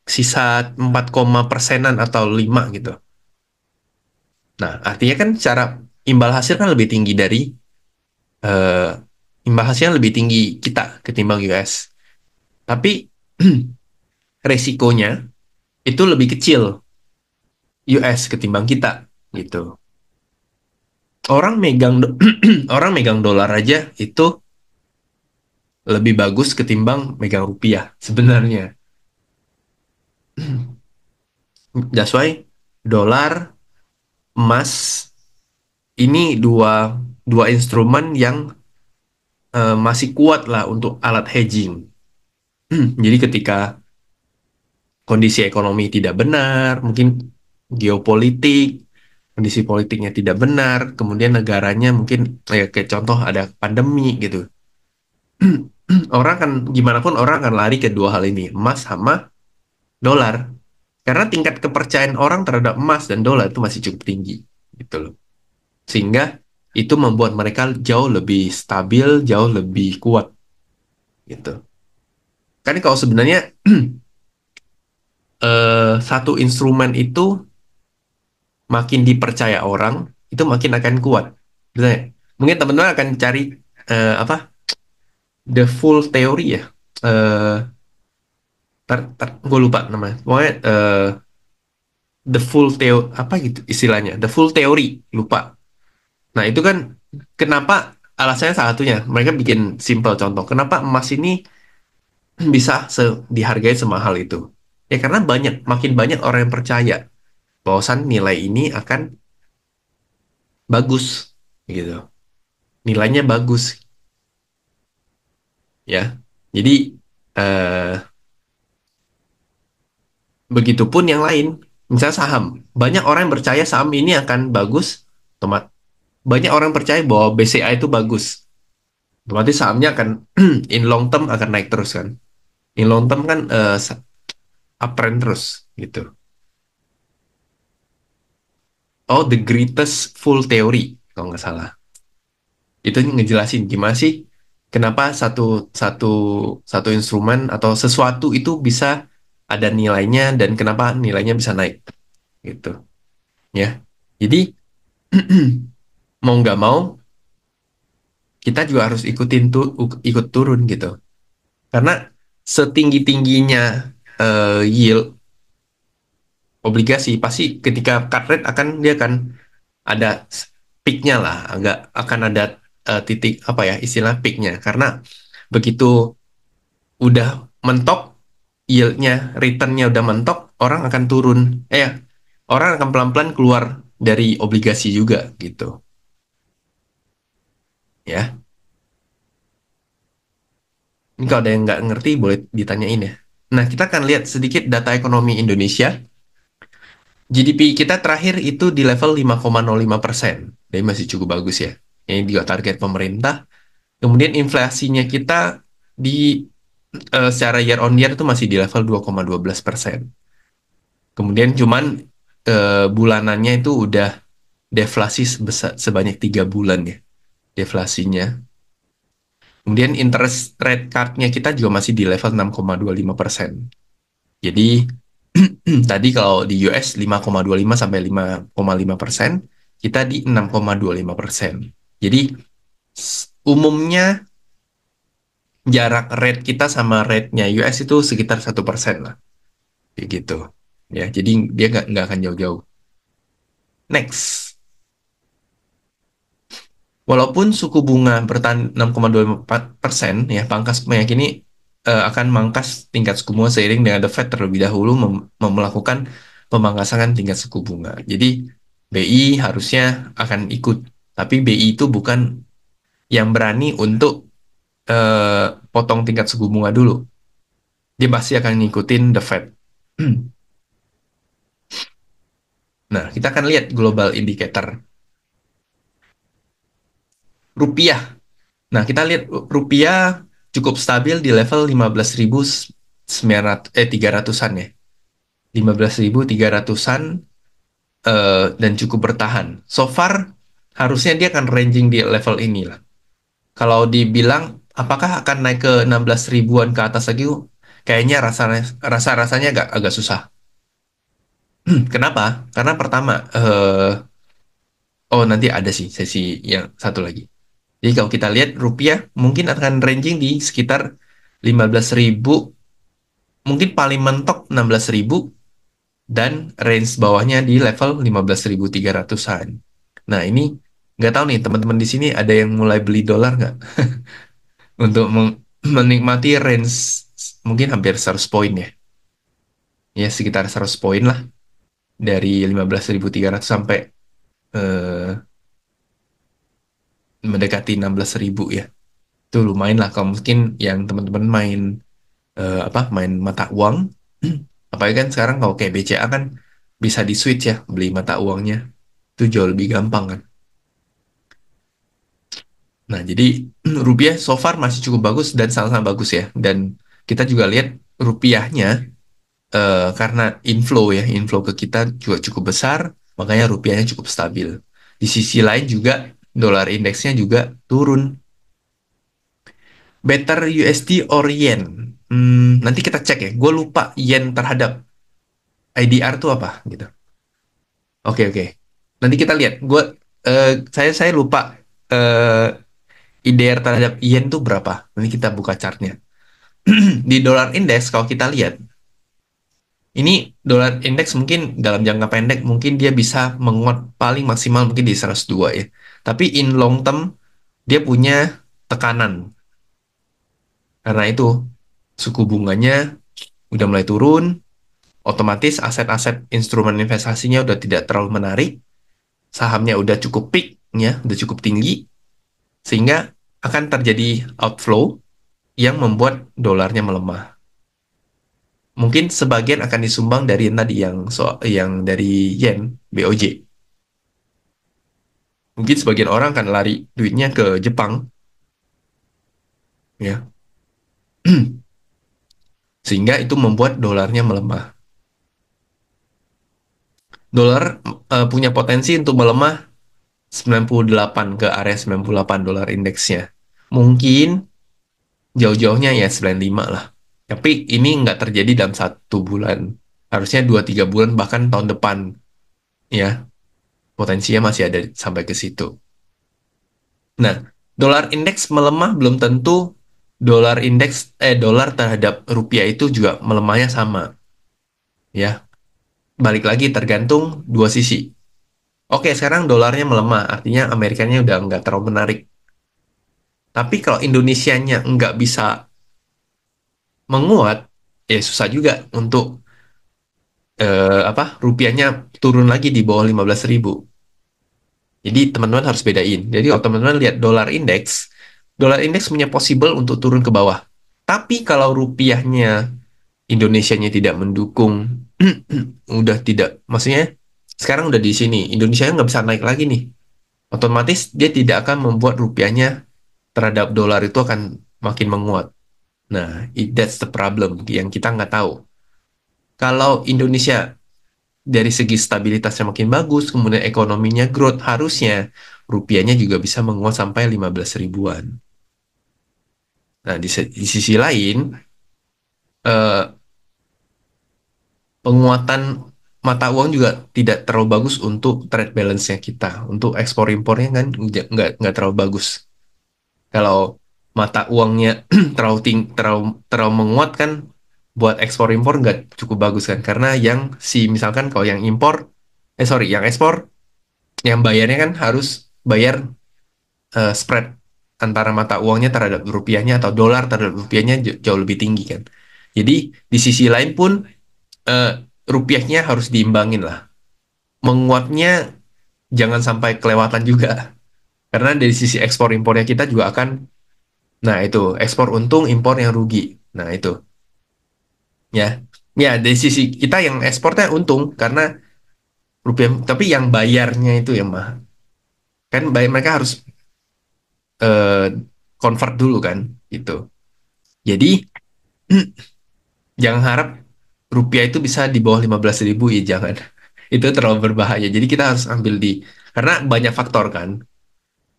sisa 4, persenan atau 5 gitu. Nah, artinya kan cara imbal hasil kan lebih tinggi dari eh, imbal hasilnya lebih tinggi kita ketimbang US. Tapi resikonya itu lebih kecil US ketimbang kita gitu. Orang megang orang megang dolar aja itu lebih bagus ketimbang megang rupiah sebenarnya. That's why dolar, emas ini dua dua instrumen yang masih kuat lah untuk alat hedging. Jadi ketika kondisi ekonomi tidak benar, mungkin geopolitik, kondisi politiknya tidak benar, kemudian negaranya mungkin kayak contoh ada pandemi gitu. Orang kan gimana pun orang akan lari ke dua hal ini, emas sama dolar. Karena tingkat kepercayaan orang terhadap emas dan dolar itu masih cukup tinggi gitu loh. Sehingga itu membuat mereka jauh lebih stabil, jauh lebih kuat gitu. Kan kalau sebenarnya satu instrumen itu makin dipercaya orang, itu makin akan kuat. Gitu ya. Mungkin teman-teman akan cari apa the full theory ya. Gue lupa namanya. Pokoknya the full theo apa gitu istilahnya. The full theory lupa. Nah itu kan kenapa alasannya salah satunya. Mereka bikin simple contoh. Kenapa emas ini bisa dihargai semahal itu? Ya karena makin banyak orang yang percaya bahwasan nilai ini akan bagus gitu. Nilainya bagus ya. Jadi eh, begitupun yang lain. Misalnya saham. Banyak orang yang percaya saham ini akan bagus. Tomat. Banyak orang percaya bahwa BCA itu bagus. Otomatis sahamnya akan in long term akan naik terus kan. In long term kan uptrend terus gitu. Oh, the greatest full theory kalau nggak salah. Itu ngejelasin gimana sih kenapa satu satu satu instrumen atau sesuatu itu bisa ada nilainya dan kenapa nilainya bisa naik gitu ya. Jadi mau nggak mau kita juga harus ikut turun gitu. Karena setinggi-tingginya yield obligasi pasti ketika cut rate dia akan ada peaknya lah, agak akan ada titik apa ya istilah peaknya. Karena begitu udah mentok yieldnya, returnnya udah mentok, orang akan turun. Orang akan pelan-pelan keluar dari obligasi juga gitu, ya. Ini kalau ada yang nggak ngerti boleh ditanyain ya. Nah, kita akan lihat sedikit data ekonomi Indonesia. GDP kita terakhir itu di level 5,05%. Jadi masih cukup bagus ya. Ini juga target pemerintah. Kemudian inflasinya kita di secara year on year itu masih di level 2,12%. Kemudian cuman bulanannya itu udah deflasi sebanyak 3 bulan ya deflasinya. Kemudian interest rate card-nya kita juga masih di level 6,25%. Jadi tadi kalau di US 5,25 sampai 5,5%, kita di 6,25%. Jadi umumnya jarak rate kita sama rate-nya US itu sekitar 1% lah. Kayak gitu. Ya, jadi dia nggak akan jauh-jauh. Next. Walaupun suku bunga bertahan 6,24% ya, pangkas meyakini akan mangkas tingkat suku bunga seiring dengan The Fed terlebih dahulu melakukan pemangkasan tingkat suku bunga. Jadi BI harusnya akan ikut, tapi BI itu bukan yang berani untuk potong tingkat suku bunga dulu. Dia pasti akan ngikutin The Fed. Nah, kita akan lihat global indicator rupiah. Nah, kita lihat rupiah cukup stabil di level 15.300-an ya. 15.300-an dan cukup bertahan. So far harusnya dia akan ranging di level ini lah. Kalau dibilang apakah akan naik ke 16 ribuan ke atas lagi, kayaknya rasa-rasanya agak susah. Kenapa? Karena pertama, oh nanti ada sih sesi yang satu lagi. Jadi kalau kita lihat rupiah mungkin akan ranging di sekitar 15.000, mungkin paling mentok 16.000, dan range bawahnya di level 15.300-an. Nah, ini nggak tahu nih teman-teman di sini ada yang mulai beli dolar nggak untuk menikmati range mungkin hampir 100 poin ya. Ya, sekitar 100 poin lah dari 15.300 sampai eh, mendekati 16.000 ya. Itu lumayan lah kalau mungkin yang teman-teman main main mata uang. Apalagi kan sekarang kalau kayak BCA kan bisa di switch ya beli mata uangnya. Itu jauh lebih gampang kan. Nah, jadi rupiah so far masih cukup bagus dan sangat-sangat bagus ya. Dan kita juga lihat rupiahnya karena inflow ke kita juga cukup besar, makanya rupiahnya cukup stabil. Di sisi lain juga dolar indeksnya juga turun. Better USD or yen? Nanti kita cek ya. Gue lupa yen terhadap IDR tuh apa gitu. Oke, oke. Nanti kita lihat. Saya lupa eh IDR terhadap yen tuh berapa. Nanti kita buka chartnya. Di dolar indeks kalau kita lihat, ini dolar indeks mungkin dalam jangka pendek mungkin dia bisa menguat paling maksimal mungkin di 102 ya. Tapi in long term dia punya tekanan. Karena itu suku bunganya udah mulai turun, otomatis aset-aset instrumen investasinya udah tidak terlalu menarik, sahamnya udah cukup peak ya, udah cukup tinggi, sehingga akan terjadi outflow yang membuat dolarnya melemah. Mungkin sebagian akan disumbang dari yang tadi yang dari yen BOJ. Mungkin sebagian orang akan lari duitnya ke Jepang ya. Sehingga itu membuat dolarnya melemah. Dolar punya potensi untuk melemah 98 ke area 98 dolar indeksnya. Mungkin jauh-jauhnya ya 95 lah. Tapi ini nggak terjadi dalam 1 bulan. Harusnya 2-3 bulan bahkan tahun depan ya. Potensinya masih ada sampai ke situ. Nah, dolar indeks melemah belum tentu dolar terhadap rupiah itu juga melemahnya sama ya. Balik lagi tergantung dua sisi. Oke, sekarang dolarnya melemah, artinya Amerikanya udah nggak terlalu menarik. Tapi kalau Indonesianya nggak bisa menguat, ya susah juga untuk rupiahnya turun lagi di bawah 15.000. Jadi teman-teman harus bedain. Jadi kalau teman-teman lihat dolar indeks punya possible untuk turun ke bawah. Tapi kalau rupiahnya Indonesianya tidak mendukung, udah tidak, maksudnya sekarang udah di sini, Indonesia nggak bisa naik lagi nih. Otomatis dia tidak akan membuat rupiahnya terhadap dolar itu akan makin menguat. Nah, that's the problem yang kita nggak tahu. Kalau Indonesia dari segi stabilitasnya makin bagus, kemudian ekonominya growth, harusnya rupiahnya juga bisa menguat sampai 15 ribuan. Nah, di sisi lain, eh, penguatan mata uang juga tidak terlalu bagus untuk trade balance-nya kita. Untuk ekspor impornya kan nggak terlalu bagus. Kalau mata uangnya terlalu menguat kan buat ekspor impor nggak cukup bagus kan. Karena misalkan kalau yang impor, yang ekspor, yang bayarnya kan harus bayar spread antara mata uangnya terhadap rupiahnya atau dolar terhadap rupiahnya jauh lebih tinggi kan. Jadi di sisi lain pun eh, rupiahnya harus diimbangin lah. Menguatnya jangan sampai kelewatan juga. Karena dari sisi ekspor impornya kita juga akan, nah itu, ekspor untung, impor yang rugi. Nah itu, ya. Ya, dari sisi kita yang ekspornya untung karena rupiah, tapi yang bayarnya itu yang mahal. Kan mereka harus eh, convert dulu kan, gitu. Jadi, jangan harap rupiah itu bisa di bawah 15.000 ya jangan. Itu terlalu berbahaya. Jadi kita harus ambil karena banyak faktor kan.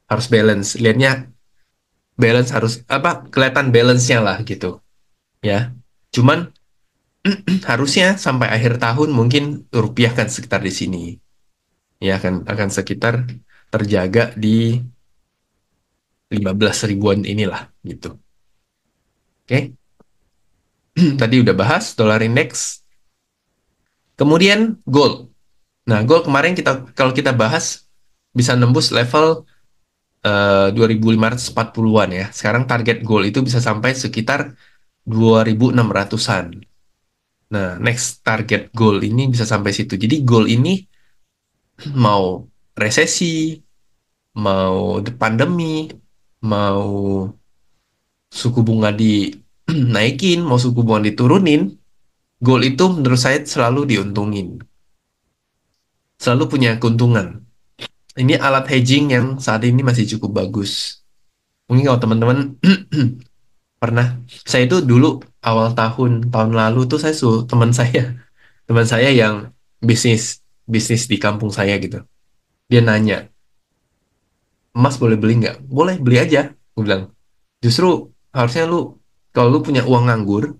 Harus balance. Lihatnya balance harus kelihatan balance-nya lah gitu. Ya. Cuman harusnya sampai akhir tahun mungkin rupiah kan sekitar di sini. Ya akan sekitar terjaga di 15 ribuan inilah gitu. Oke. Tadi udah bahas dolar indeks. Kemudian gold. Nah, gold kemarin kalau kita bahas bisa nembus level 2540-an ya. Sekarang target gold itu bisa sampai sekitar 2600-an. Nah, next target goal ini bisa sampai situ. Jadi goal ini mau resesi, mau pandemi, mau suku bunga dinaikin, mau suku bunga diturunin, goal itu menurut saya selalu diuntungin. Selalu punya keuntungan. Ini alat hedging yang saat ini masih cukup bagus. Mungkin kalau teman-teman pernah, saya itu dulu awal tahun lalu tuh saya suruh teman saya yang bisnis bisnis di kampung saya gitu. Dia nanya, emas boleh beli nggak? Boleh, beli aja. Gue bilang, justru harusnya kalau lu punya uang nganggur,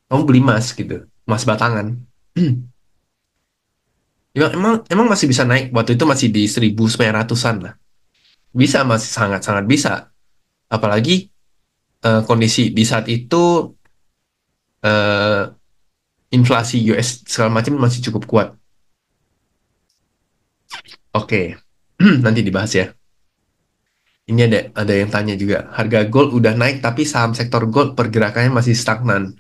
kamu beli emas gitu. Emas batangan. Ya, emang, emang masih bisa naik. Waktu itu masih di 1900-an lah. Bisa, masih sangat-sangat bisa. Apalagi kondisi di saat itu eh, inflasi US segala macam masih cukup kuat. Oke, nanti dibahas ya. Ini ada yang tanya juga. Harga gold udah naik tapi saham sektor gold pergerakannya masih stagnan.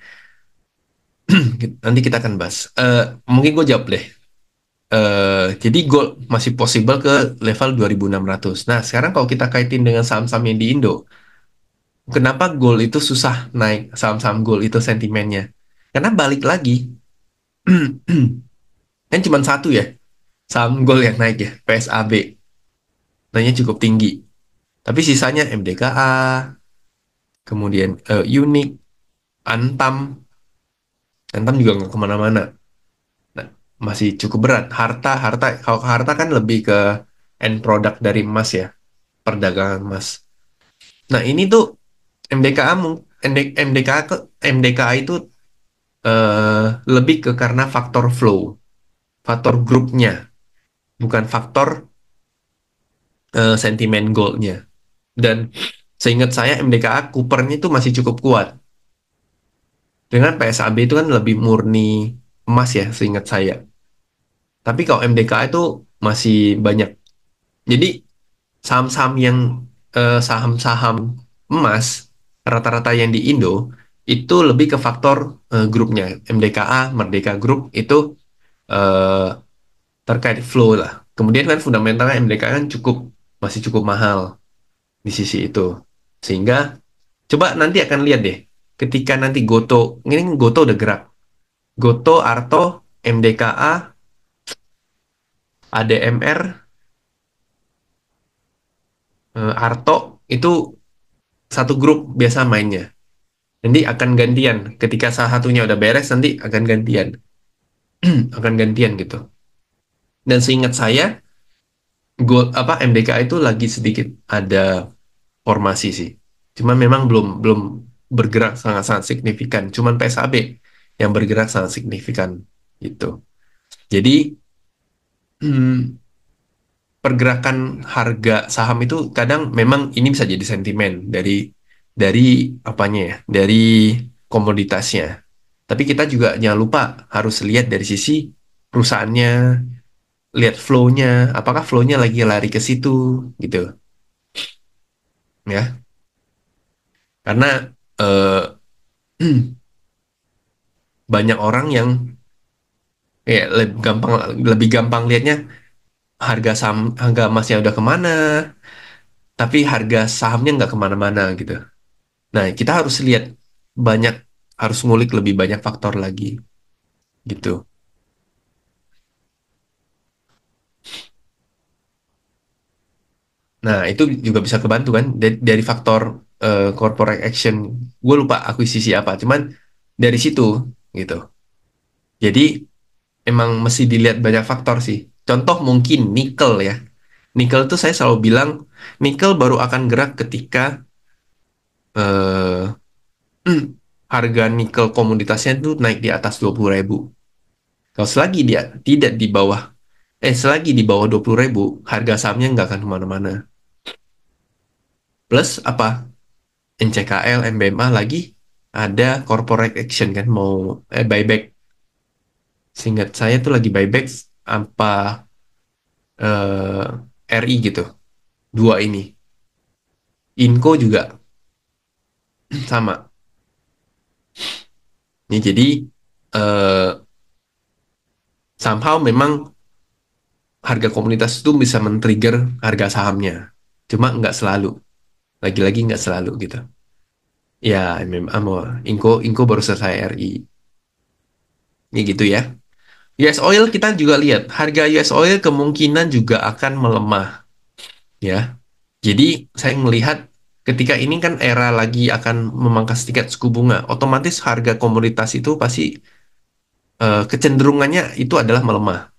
Nanti kita akan bahas. Mungkin gue jawab deh. Jadi gold masih possible ke level 2600. Nah, sekarang kalau kita kaitin dengan saham-saham yang di Indo, kenapa gold itu susah naik, saham-saham gold itu sentimennya? Karena balik lagi, kan cuma satu ya, saham gold yang naik ya, PSAB, naiknya cukup tinggi. Tapi sisanya MDKA, kemudian Unik, Antam, Antam juga nggak kemana-mana. Nah, masih cukup berat. Kalau harta kan lebih ke end product dari emas ya, perdagangan emas. Nah, ini tuh MDKA MDKA itu eh, lebih ke karena faktor flow, faktor grupnya, bukan faktor sentimen goldnya. Dan seingat saya MDKA Coopernya itu masih cukup kuat. Dengan PSAB itu kan lebih murni emas ya, seingat saya. Tapi kalau MDKA itu masih banyak. Jadi saham-saham yang saham-saham emas rata-rata yang di Indo itu lebih ke faktor grupnya MDKA, Merdeka Group itu eh, terkait flow lah. Kemudian kan fundamentalnya MDKA kan masih cukup mahal di sisi itu. Sehingga coba nanti akan lihat deh ketika nanti ini Goto udah gerak. Goto, Arto, MDKA, ADMR, Arto itu satu grup biasa mainnya. Nanti akan gantian. Ketika salah satunya udah beres, nanti akan gantian. Akan gantian gitu. Dan seingat saya, MDK itu lagi sedikit ada formasi sih. Cuman memang belum belum bergerak sangat-sangat signifikan. Cuman PSAB yang bergerak sangat signifikan gitu. Jadi pergerakan harga saham itu kadang memang ini bisa jadi sentimen dari apanya ya, dari komoditasnya. Tapi kita juga jangan lupa harus lihat dari sisi perusahaannya, lihat flow-nya, apakah flow-nya lagi lari ke situ gitu ya. Karena eh, banyak orang yang lebih gampang lihatnya harga emasnya udah kemana, tapi harga sahamnya nggak kemana-mana gitu. Nah, kita harus lihat banyak, harus ngulik lebih banyak faktor lagi gitu. Nah, itu juga bisa kebantu kan dari faktor corporate action. Gue lupa akuisisi apa, cuman dari situ gitu. Jadi emang mesti dilihat banyak faktor sih. Contoh mungkin nikel ya. Nikel tuh saya selalu bilang nikel baru akan gerak ketika eh, harga nikel komoditasnya itu naik di atas 20.000. Kalau dia tidak di bawah, selagi di bawah 20.000, harga sahamnya nggak akan kemana-mana. Plus apa? NCKL, MBMA lagi ada corporate action kan mau buyback Seingat saya tuh lagi buyback apa RI gitu. Dua ini. Inco juga sama. Ini jadi eh, somehow memang harga komunitas itu bisa men-trigger harga sahamnya. Cuma nggak selalu. Lagi-lagi nggak selalu gitu. Ya, memang mau Inco baru selesai RI. Ini gitu ya. US oil kita juga lihat harga US oil kemungkinan juga akan melemah ya. Jadi saya melihat ketika ini kan era lagi akan memangkas tingkat suku bunga, otomatis harga komoditas itu pasti kecenderungannya itu adalah melemah.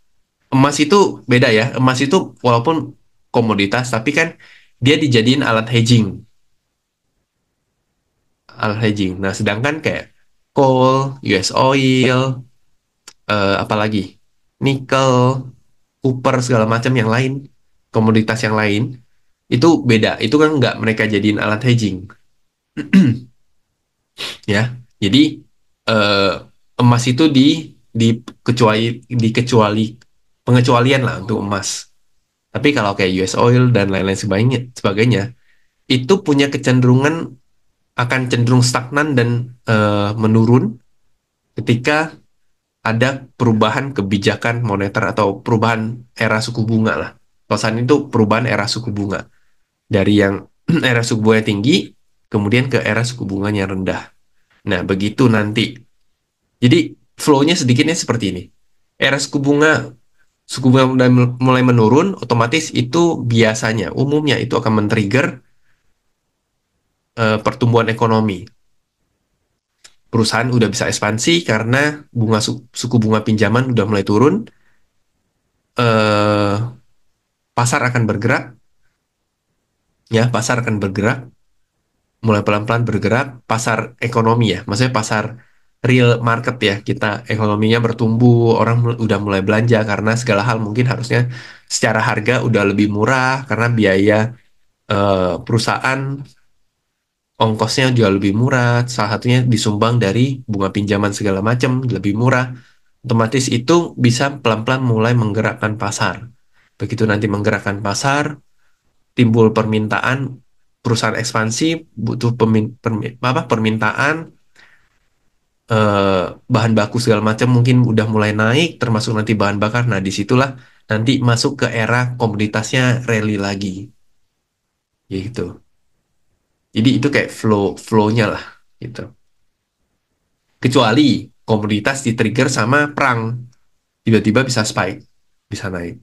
Emas itu beda ya. Emas itu walaupun komoditas tapi kan dia dijadiin alat hedging. Nah, sedangkan kayak coal, US oil, apalagi nikel, copper segala macam yang lain, komoditas yang lain itu beda. Itu kan nggak mereka jadiin alat hedging, ya. Jadi eh, emas itu dikecuali dikecuali pengecualian lah untuk emas. Tapi kalau kayak US oil dan lain-lain sebagainya itu punya kecenderungan akan cenderung stagnan dan menurun ketika ada perubahan kebijakan moneter atau perubahan era suku bunga lah. Kosan itu perubahan era suku bunga dari yang era suku bunga tinggi kemudian ke era suku bunganya rendah. Nah, begitu nanti. Jadi flow-nya sedikitnya seperti ini. Era suku bunga mulai menurun, otomatis itu biasanya umumnya itu akan men-trigger pertumbuhan ekonomi. Perusahaan udah bisa ekspansi karena suku bunga pinjaman udah mulai turun, eh, pasar akan bergerak, ya pasar akan bergerak, mulai pelan-pelan bergerak, pasar ekonomi ya, maksudnya pasar real market ya, kita ekonominya bertumbuh, orang udah mulai belanja karena segala hal mungkin harusnya secara harga udah lebih murah karena biaya perusahaan ongkosnya juga lebih murah, salah satunya disumbang dari bunga pinjaman segala macam lebih murah, otomatis itu bisa pelan-pelan mulai menggerakkan pasar. Begitu nanti menggerakkan pasar, timbul permintaan, perusahaan ekspansi butuh permintaan, bahan baku segala macam mungkin udah mulai naik, termasuk nanti bahan bakar. Nah, disitulah nanti masuk ke era komoditasnya rally lagi, gitu. Jadi itu kayak flow-nya lah, gitu. Kecuali komoditas di-trigger sama perang, tiba-tiba bisa spike, bisa naik.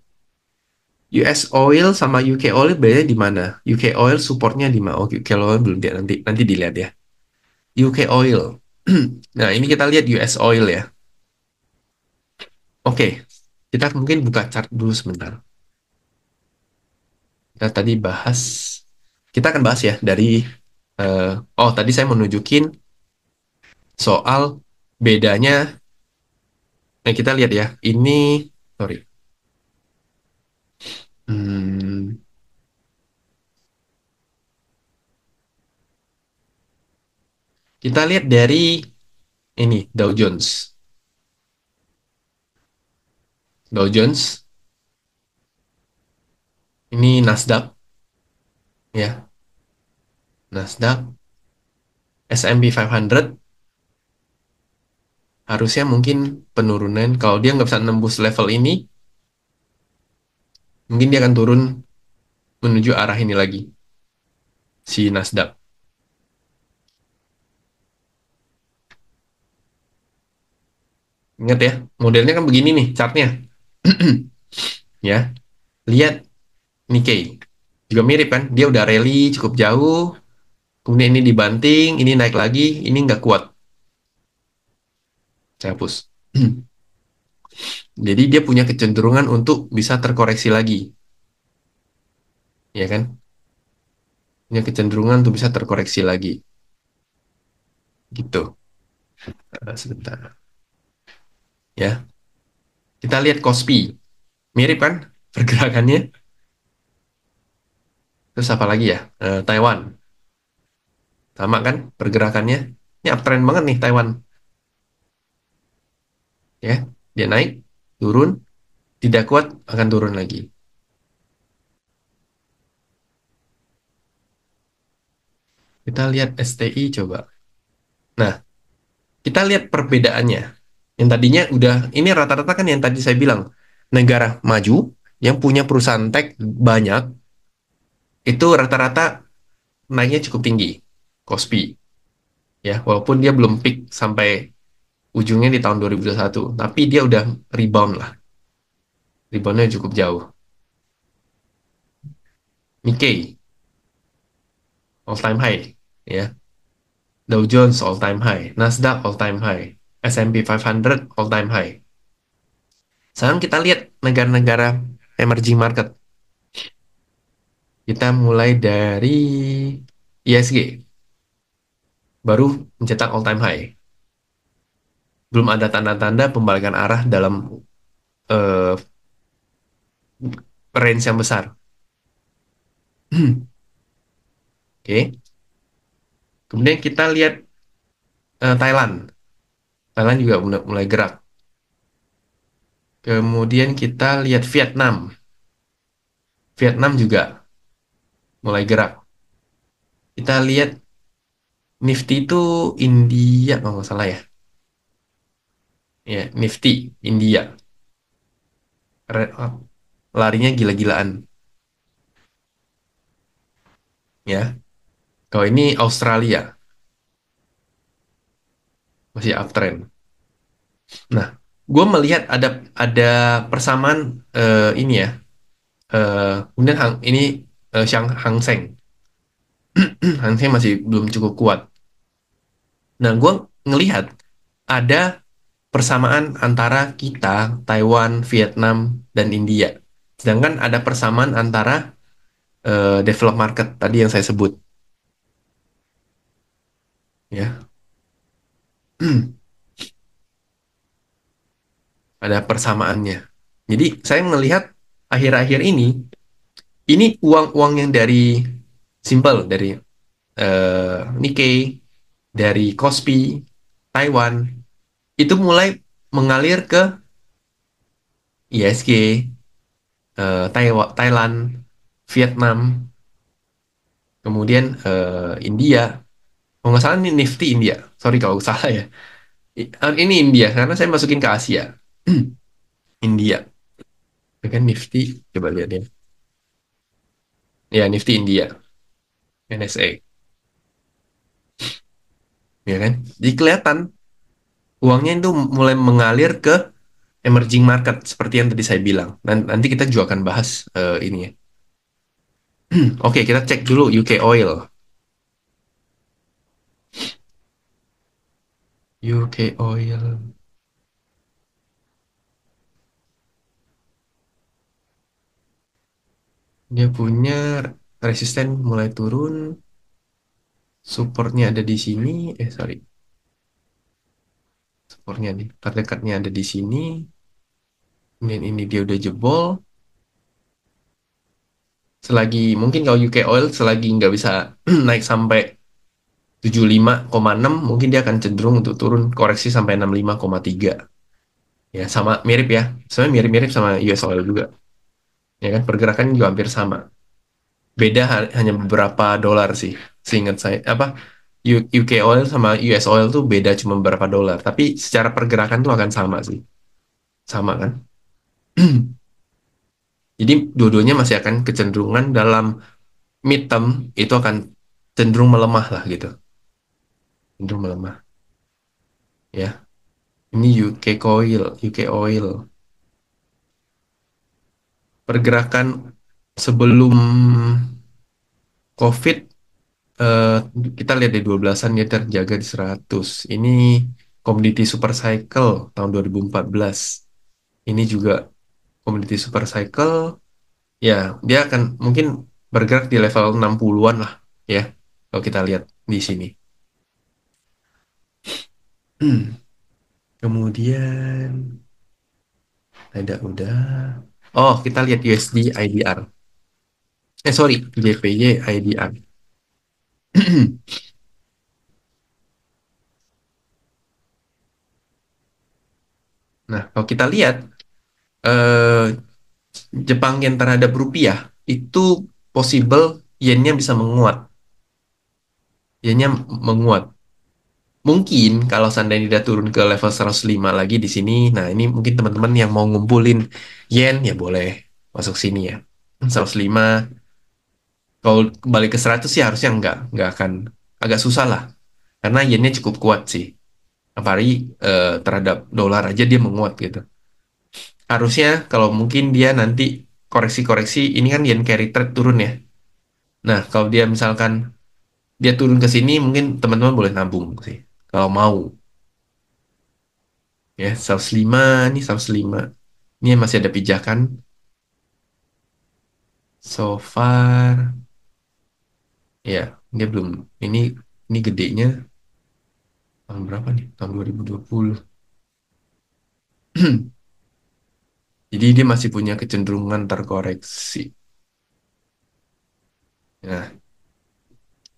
US oil sama UK oil bedanya di mana? UK oil supportnya di mana? Oh, UK oil belum dia nanti nanti dilihat ya. UK oil. Nah, ini kita lihat US oil ya. Oke, kita mungkin buka chart dulu sebentar. Kita tadi bahas, kita akan bahas ya dari, eh, oh tadi saya mau nunjukin soal bedanya. Nah, kita lihat ya. Ini, sorry. Hmm, kita lihat dari ini Dow Jones. Dow Jones, ini Nasdaq ya. Nasdaq, S&P 500 harusnya mungkin penurunan. Kalau dia nggak bisa nembus level ini, mungkin dia akan turun menuju arah ini lagi, si Nasdaq. Ingat ya, modelnya kan begini nih chartnya. Ya, lihat Nikkei. Juga mirip kan, dia udah rally cukup jauh, kemudian ini dibanting, ini naik lagi, ini nggak kuat. Saya hapus. Jadi dia punya kecenderungan untuk bisa terkoreksi lagi, ya kan? Punya kecenderungan untuk bisa terkoreksi lagi, gitu. Sebentar, ya. Kita lihat Kospi, mirip kan pergerakannya? Terus apa lagi ya? Taiwan, sama kan pergerakannya? Ini uptrend banget nih Taiwan, ya. Dia naik, turun, tidak kuat akan turun lagi. Kita lihat STI coba. Nah, kita lihat perbedaannya. Yang tadinya udah, ini rata-rata kan yang tadi saya bilang, negara maju yang punya perusahaan tech banyak, itu rata-rata naiknya cukup tinggi, Kospi. Ya, walaupun dia belum peak sampai ujungnya di tahun 2021, tapi dia udah rebound lah. Reboundnya cukup jauh. Nikkei, all time high. Ya, Dow Jones all time high, Nasdaq all time high, S&P 500 all time high. Sekarang kita lihat negara-negara emerging market. Kita mulai dari ISG, baru mencetak all time high. Belum ada tanda-tanda pembalikan arah dalam eh, range yang besar. Oke. Kemudian kita lihat Thailand. Thailand juga mulai gerak. Kemudian kita lihat Vietnam. Vietnam juga mulai gerak. Kita lihat Nifty itu India kalau nggak salah ya. Ya, Nifty India. Larinya gila-gilaan ya. Kalau ini Australia masih uptrend. Nah, gue melihat ada persamaan ini ya. Kemudian ini Hang Seng. Hang Seng masih belum cukup kuat. Nah, gue ngelihat ada persamaan antara kita, Taiwan, Vietnam, dan India. Sedangkan ada persamaan antara develop market tadi yang saya sebut, ya. Ada persamaannya. Jadi saya melihat akhir-akhir ini uang-uang yang dari simple, dari Nikkei, dari Kospi, Taiwan, itu mulai mengalir ke ISG, Thailand, Vietnam, kemudian India. Kalau nggak salah ini Nifty India. Sorry kalau salah ya. Ini India, karena saya masukin ke Asia. India. Ya kan Nifty, coba lihat ya. Ya, Nifty India, NSA. Ya kan? Jadi kelihatan uangnya itu mulai mengalir ke emerging market seperti yang tadi saya bilang. Dan nanti kita juga akan bahas ini ya. Oke, kita cek dulu UK Oil. UK Oil. Dia punya resisten mulai turun, supportnya ada di sini. Sorry, supportnya nih, terdekatnya ada di sini. Kemudian ini dia udah jebol. Selagi mungkin kalau UK Oil selagi nggak bisa naik sampai 75,6, mungkin dia akan cenderung untuk turun koreksi sampai 65,3. Ya, sama mirip ya. Sebenarnya mirip-mirip sama US Oil juga. Ya kan, pergerakan juga hampir sama. Beda hanya beberapa dolar sih. Seingat saya, apa UK Oil sama US Oil tuh beda cuma beberapa dolar. Tapi secara pergerakan tuh akan sama sih. Sama kan? Jadi dua-duanya masih akan kecenderungan dalam midterm itu akan cenderung melemah lah gitu. Cenderung melemah. Ya, ini UK Oil. Pergerakan sebelum COVID, eh, kita lihat di 12-an dia terjaga di 100. Ini komoditi super cycle tahun 2014. Ini juga komoditi super cycle, ya dia akan mungkin bergerak di level 60-an lah ya. Kalau kita lihat di sini. Kemudian ada udah. Oh, kita lihat USD IDR. Sorry, JPY IDR. Nah, kalau kita lihat eh, Jepang yen terhadap rupiah itu possible yennya bisa menguat, yennya menguat. Mungkin kalau seandainya dia turun ke level 105 lagi di sini, nah ini mungkin teman-teman yang mau ngumpulin yen ya boleh masuk sini ya. 105, kalau balik ke 100 sih harusnya nggak akan, agak susah lah. Karena yennya cukup kuat sih. Apalagi terhadap dolar aja dia menguat gitu. Harusnya kalau mungkin dia nanti koreksi-koreksi, ini kan yen carry trade turun ya. Nah, kalau dia misalkan dia turun ke sini, mungkin teman-teman boleh nabung sih. Kalau mau ya, 105 nih 105. Ini masih ada pijakan. So far, ya dia belum. Ini ini gedenya tahun berapa nih? Tahun 2020. Jadi dia masih punya kecenderungan terkoreksi. Nah,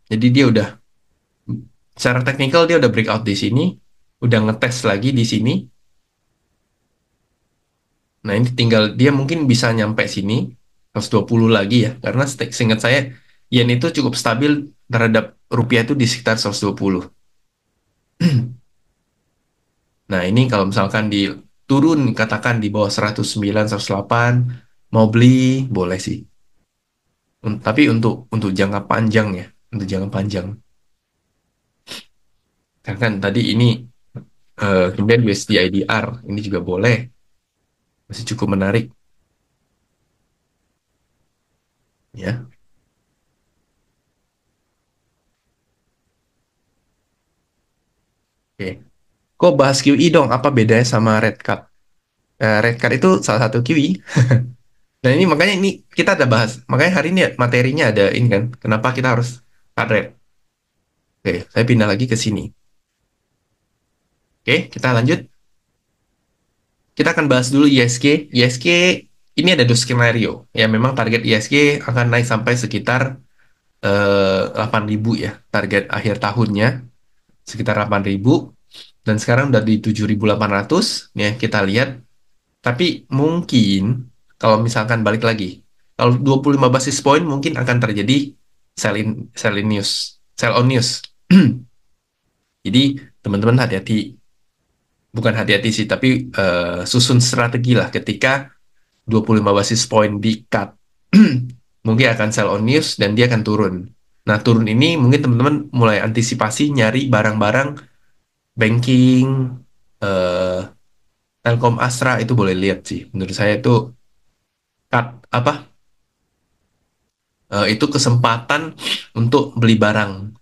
jadi dia udah secara teknikal dia udah breakout di sini, udah ngetes lagi di sini. Nah, ini tinggal dia mungkin bisa nyampe sini 120 lagi ya, karena seingat saya yen itu cukup stabil terhadap rupiah itu di sekitar 120. Nah, ini kalau misalkan di turun katakan di bawah 109, 108, mau beli boleh sih. Tapi untuk jangka panjang ya, untuk jangka panjang. Karena kan tadi ini kemudian USD IDR ini juga boleh, masih cukup menarik ya. Oke. Kok bahas QE dong? Apa bedanya sama Red Card? Red Card itu salah satu QE. Nah, ini makanya ini kita ada bahas. Makanya hari ini materinya ada ini kan. Kenapa kita harus card rate? Oke, saya pindah lagi ke sini. Oke, kita lanjut. Kita akan bahas dulu ISG. ISG ini ada dua skenario. Ya, memang target ISG akan naik sampai sekitar 8.000 ya. Target akhir tahunnya sekitar 8.000. Dan sekarang udah di 7.800. Ya, kita lihat. Tapi mungkin kalau misalkan balik lagi. Kalau 25 basis point mungkin akan terjadi sell in news. Sell on news. Jadi teman-teman hati-hati. Bukan hati-hati sih, tapi susun strategi lah ketika 25 basis point di cut. Mungkin akan sell on news dan dia akan turun. Nah, turun ini mungkin teman-teman mulai antisipasi nyari barang-barang banking, eh, Telkom Astra itu boleh lihat sih. Menurut saya itu cut apa? Itu kesempatan untuk beli barang.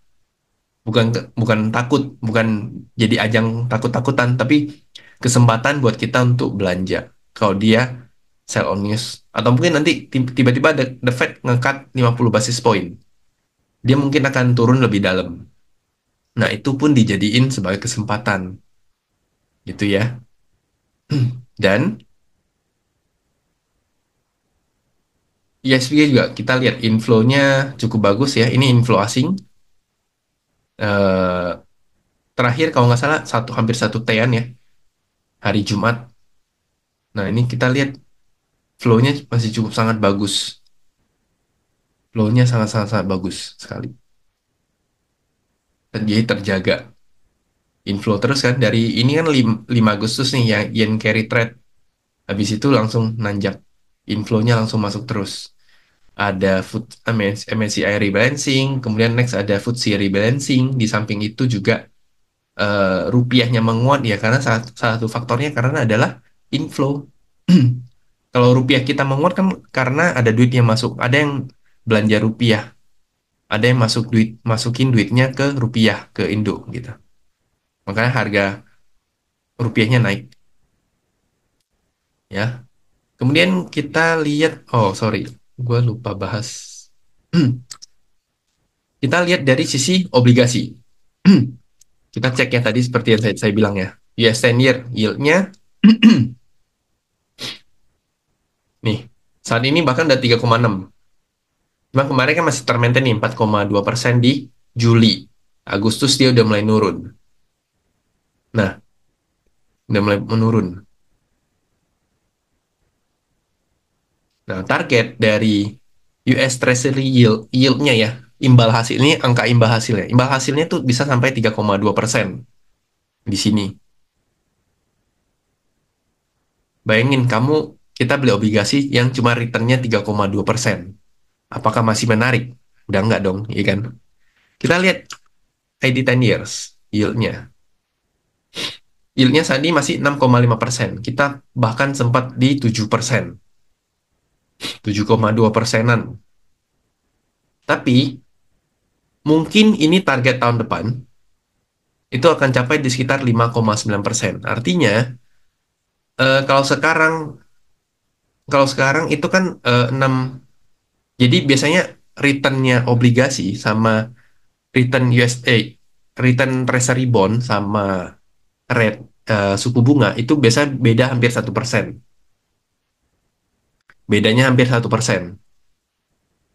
Bukan takut, bukan jadi ajang takut-takutan, tapi kesempatan buat kita untuk belanja. Kalau dia sell on news, atau mungkin nanti tiba-tiba the Fed ngekat 50 basis point, dia mungkin akan turun lebih dalam. Nah, itu pun dijadiin sebagai kesempatan, gitu ya. Dan ISG juga kita lihat inflow-nya cukup bagus ya. Ini inflow asing. Eh, terakhir kalau nggak salah hampir satu T-an ya, hari Jumat. Nah, ini kita lihat flow-nya masih cukup sangat bagus. Flow-nya sangat-sangat bagus sekali. Dan jadi terjaga. Inflow terus kan. Dari ini kan 5 Agustus nih yang yen carry trade. Habis itu langsung nanjak. Inflow-nya langsung masuk terus. Ada MSCI rebalancing. Kemudian next ada FTSE rebalancing. Di samping itu juga rupiahnya menguat ya. Karena salah satu faktornya karena adalah inflow. Kalau rupiah kita menguat kan karena ada duit yang masuk. Ada yang belanja rupiah, ada yang masukin duitnya ke rupiah ke Indo gitu, makanya harga rupiahnya naik ya. Kemudian kita lihat, oh sorry, gue lupa bahas. Kita lihat dari sisi obligasi. Kita cek ya tadi seperti yang saya bilang ya, US 10 year yieldnya nih saat ini bahkan udah 3,6. Cuma kemarin kan masih termaintain nih 4,2% di Juli. Agustus dia udah mulai nurun. Nah, udah mulai menurun. Nah, target dari US Treasury yieldnya ya, imbal hasilnya, angka imbal hasilnya. Imbal hasilnya tuh bisa sampai 3,2% di sini. Bayangin kamu, kita beli obligasi yang cuma returnnya 3,2%. Apakah masih menarik? Udah enggak dong, iya kan? Kita lihat ID 10 years, yieldnya. Yieldnya tadi masih 6,5%. Kita bahkan sempat di 7%. 7,2%-an. Tapi, mungkin ini target tahun depan, itu akan capai di sekitar 5,9%. Artinya, kalau sekarang itu kan 6. Jadi biasanya returnnya obligasi sama return USA, return treasury bond sama rate suku bunga itu biasa beda hampir 1%. Bedanya hampir 1%.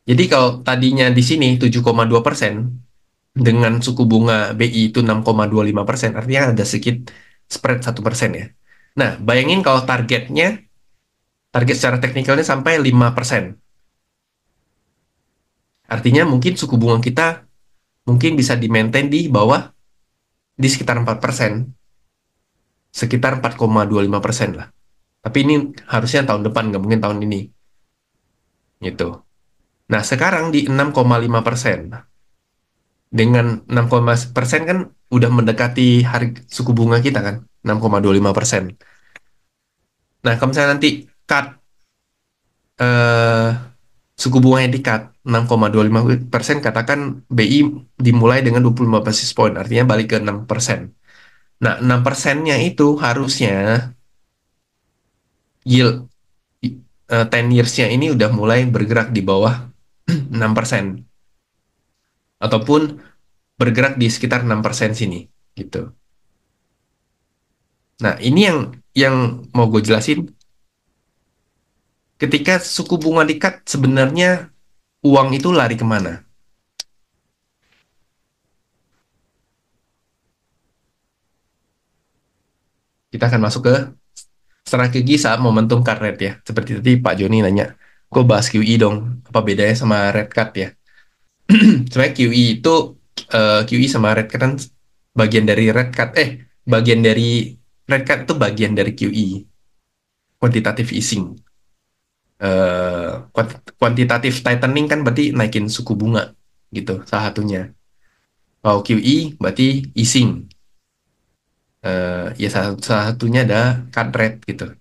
Jadi kalau tadinya di sini 7,2% dengan suku bunga BI itu 6,25%, artinya ada sedikit spread 1% ya. Nah, bayangin kalau target secara teknikalnya sampai 5%. Artinya mungkin suku bunga kita mungkin bisa di-maintain di bawah di sekitar 4%, sekitar 4,25% lah. Tapi ini harusnya tahun depan, nggak mungkin tahun ini. Gitu. Nah, sekarang di 6,5%. Dengan 6,5% kan udah mendekati harga suku bunga kita kan, 6,25%. Nah, kalau misalnya nanti cut eh, suku bunganya di cut 6,25%, katakan BI dimulai dengan 25 basis point, artinya balik ke 6%. Nah, 6%-nya itu harusnya yield 10 years-nya ini udah mulai bergerak di bawah 6%. Ataupun bergerak di sekitar 6% sini. Gitu. Nah, ini yang mau gue jelasin. Ketika suku bunga di-cut, sebenarnya uang itu lari kemana? Kita akan masuk ke strategi saat momentum cut rate ya. Seperti tadi Pak Joni nanya, kok bahas QE dong? Apa bedanya sama red cut ya? Sebenarnya QE itu QE sama red cut kan bagian dari red cut. Bagian dari red cut itu bagian dari QE, quantitative easing. Quantitative tightening kan berarti naikin suku bunga gitu, salah satunya. Kalau QE berarti easing. Ya salah satunya ada cut rate gitu.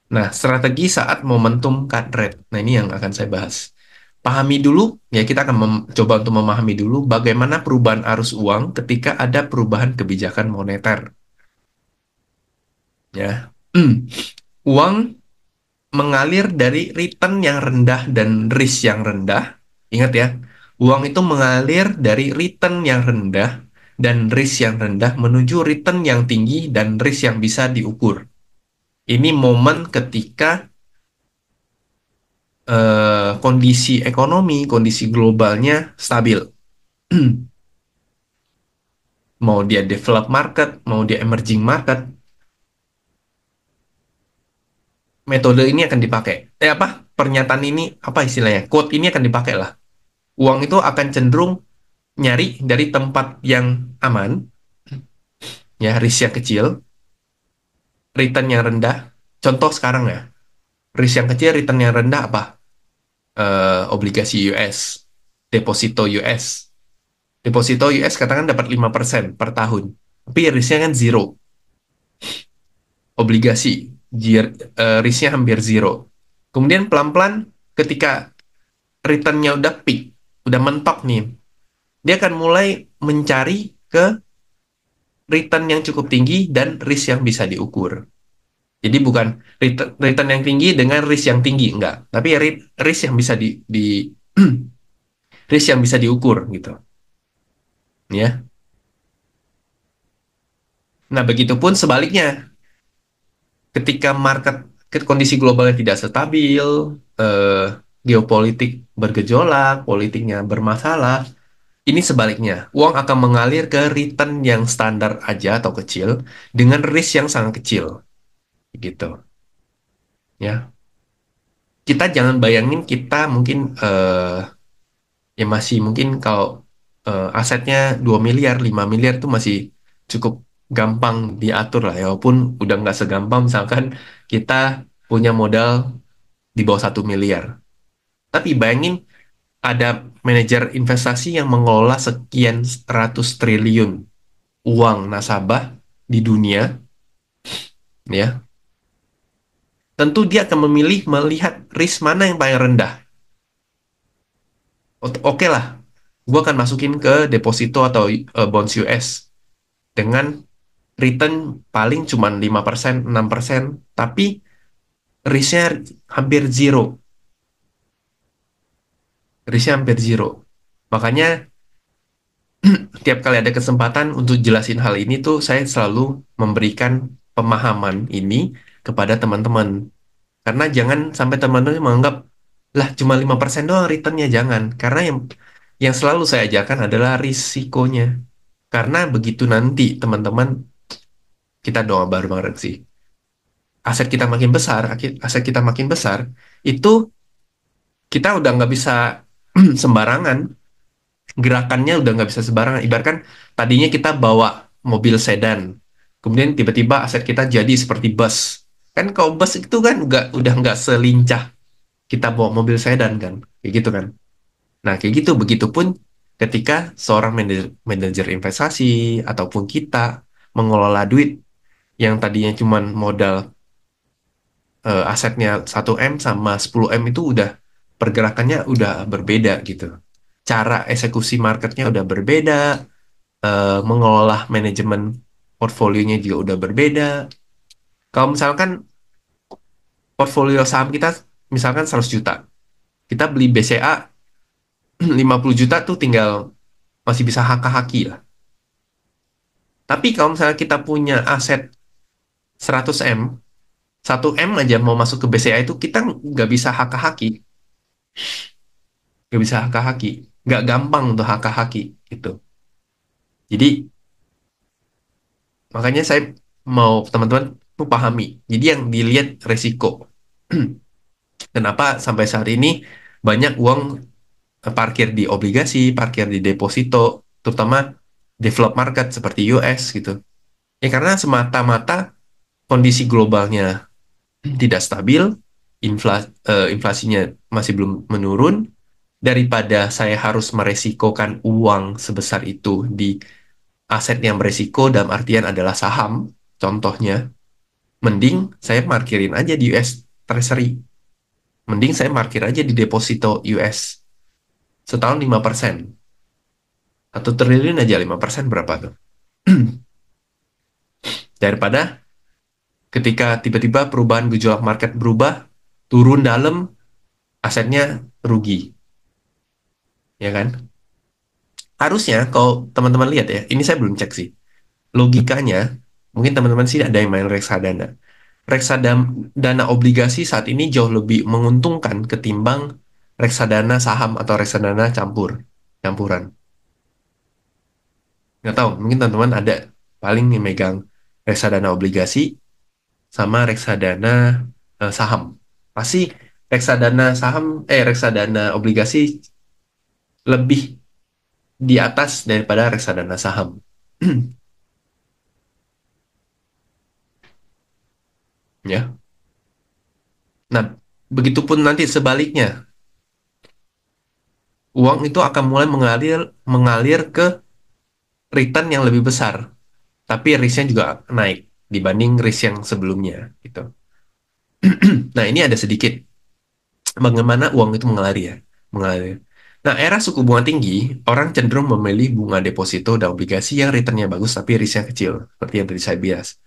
Nah, strategi saat momentum cut rate. Nah, ini yang akan saya bahas. Pahami dulu, ya kita akan coba untuk memahami dulu bagaimana perubahan arus uang ketika ada perubahan kebijakan moneter. Ya, uang mengalir dari return yang rendah dan risk yang rendah. Ingat ya, uang itu mengalir dari return yang rendah dan risk yang rendah menuju return yang tinggi dan risk yang bisa diukur. Ini momen ketika kondisi ekonomi, kondisi globalnya stabil. Mau dia develop market, mau dia emerging market, metode ini akan dipakai. Pernyataan ini, apa istilahnya? Quote ini akan dipakai lah. Uang itu akan cenderung nyari dari tempat yang aman, ya, risk yang kecil, return yang rendah. Contoh sekarang ya, risk yang kecil, return yang rendah apa? Obligasi US, deposito US. Deposito US katakan dapat 5% per tahun. Tapi risknya kan zero. Obligasi, risknya hampir zero. Kemudian pelan-pelan ketika returnnya udah peak, udah mentok nih, dia akan mulai mencari ke return yang cukup tinggi dan risk yang bisa diukur. Jadi bukan return yang tinggi dengan risk yang tinggi, enggak. Tapi risk yang bisa di risk yang bisa diukur gitu, ya. Nah, begitupun sebaliknya, ketika kondisi globalnya tidak stabil, eh, geopolitik bergejolak, politiknya bermasalah, ini sebaliknya, uang akan mengalir ke return yang standar aja atau kecil dengan risk yang sangat kecil, gitu. Ya. kita jangan bayangin kita mungkin ya masih mungkin kalau asetnya 2 miliar, 5 miliar tuh masih cukup gampang diatur lah ya. Walaupun udah nggak segampang misalkan kita punya modal di bawah 1 miliar. Tapi bayangin ada manajer investasi yang mengelola sekian ratus triliun uang nasabah di dunia, ya. Tentu dia akan memilih melihat risk mana yang paling rendah. Oke lah, gue akan masukin ke deposito atau bonds US dengan return paling cuma 5%, 6%, tapi risknya hampir zero. Risknya hampir zero. Makanya tiap kali ada kesempatan untuk jelasin hal ini tuh saya selalu memberikan pemahaman ini kepada teman-teman. Karena jangan sampai teman-teman menganggap, lah cuma 5% doang returnnya, jangan. Karena yang selalu saya ajarkan adalah risikonya. Karena begitu nanti teman-teman, kita doa baru banget sih. Aset kita makin besar, aset kita makin besar, itu kita udah nggak bisa sembarangan. Gerakannya udah nggak bisa sembarangan. Ibaratkan tadinya kita bawa mobil sedan, kemudian tiba-tiba aset kita jadi seperti bus. Kan kalau bus itu kan udah nggak selincah kita bawa mobil sedan kan, kayak gitu kan. Nah, kayak gitu, begitupun ketika seorang manajer investasi ataupun kita mengelola duit yang tadinya cuma modal asetnya 1 M sama 10 M itu udah pergerakannya udah berbeda gitu. Cara eksekusi marketnya udah berbeda, mengelola manajemen portfolionya juga udah berbeda. Kalau misalkan portfolio saham kita misalkan 100 juta, kita beli BCA 50 juta tuh tinggal masih bisa haka-haki lah. Tapi kalau misalnya kita punya aset 100 M, 1 M aja mau masuk ke BCA itu kita nggak bisa haka-haki, nggak bisa haka-haki, nggak gampang untuk haka-haki gitu. Jadi makanya saya mau teman-teman tuh pahami. Jadi yang dilihat resiko. Kenapa sampai saat ini banyak uang parkir di obligasi, parkir di deposito, terutama developed market seperti US gitu. Ya karena semata-mata kondisi globalnya tidak stabil, inflasinya masih belum menurun, daripada saya harus meresikokan uang sebesar itu di aset yang beresiko dalam artian adalah saham, contohnya, mending saya parkirin aja di US Treasury. Mending saya parkir aja di deposito US. Setahun 5%. Atau triliun aja 5% berapa tuh? Daripada ketika tiba-tiba perubahan gejolak market berubah, turun dalam, asetnya rugi. Ya kan? Harusnya kalau teman-teman lihat ya, ini saya belum cek sih. Logikanya, mungkin teman-teman sih ada yang main reksadana. Reksadana obligasi saat ini jauh lebih menguntungkan ketimbang reksadana saham atau reksadana campuran. Nggak tahu, mungkin teman-teman ada paling nih megang reksadana obligasi sama reksadana saham. Pasti reksadana obligasi lebih di atas daripada reksadana saham. Ya. Nah, begitupun nanti sebaliknya, uang itu akan mulai mengalir mengalir ke return yang lebih besar, tapi risknya juga naik dibanding risk yang sebelumnya gitu. Nah, ini ada sedikit bagaimana uang itu mengalir. Nah, era suku bunga tinggi, orang cenderung memilih bunga deposito dan obligasi yang returnnya bagus tapi risknya kecil, seperti yang tadi saya bilas.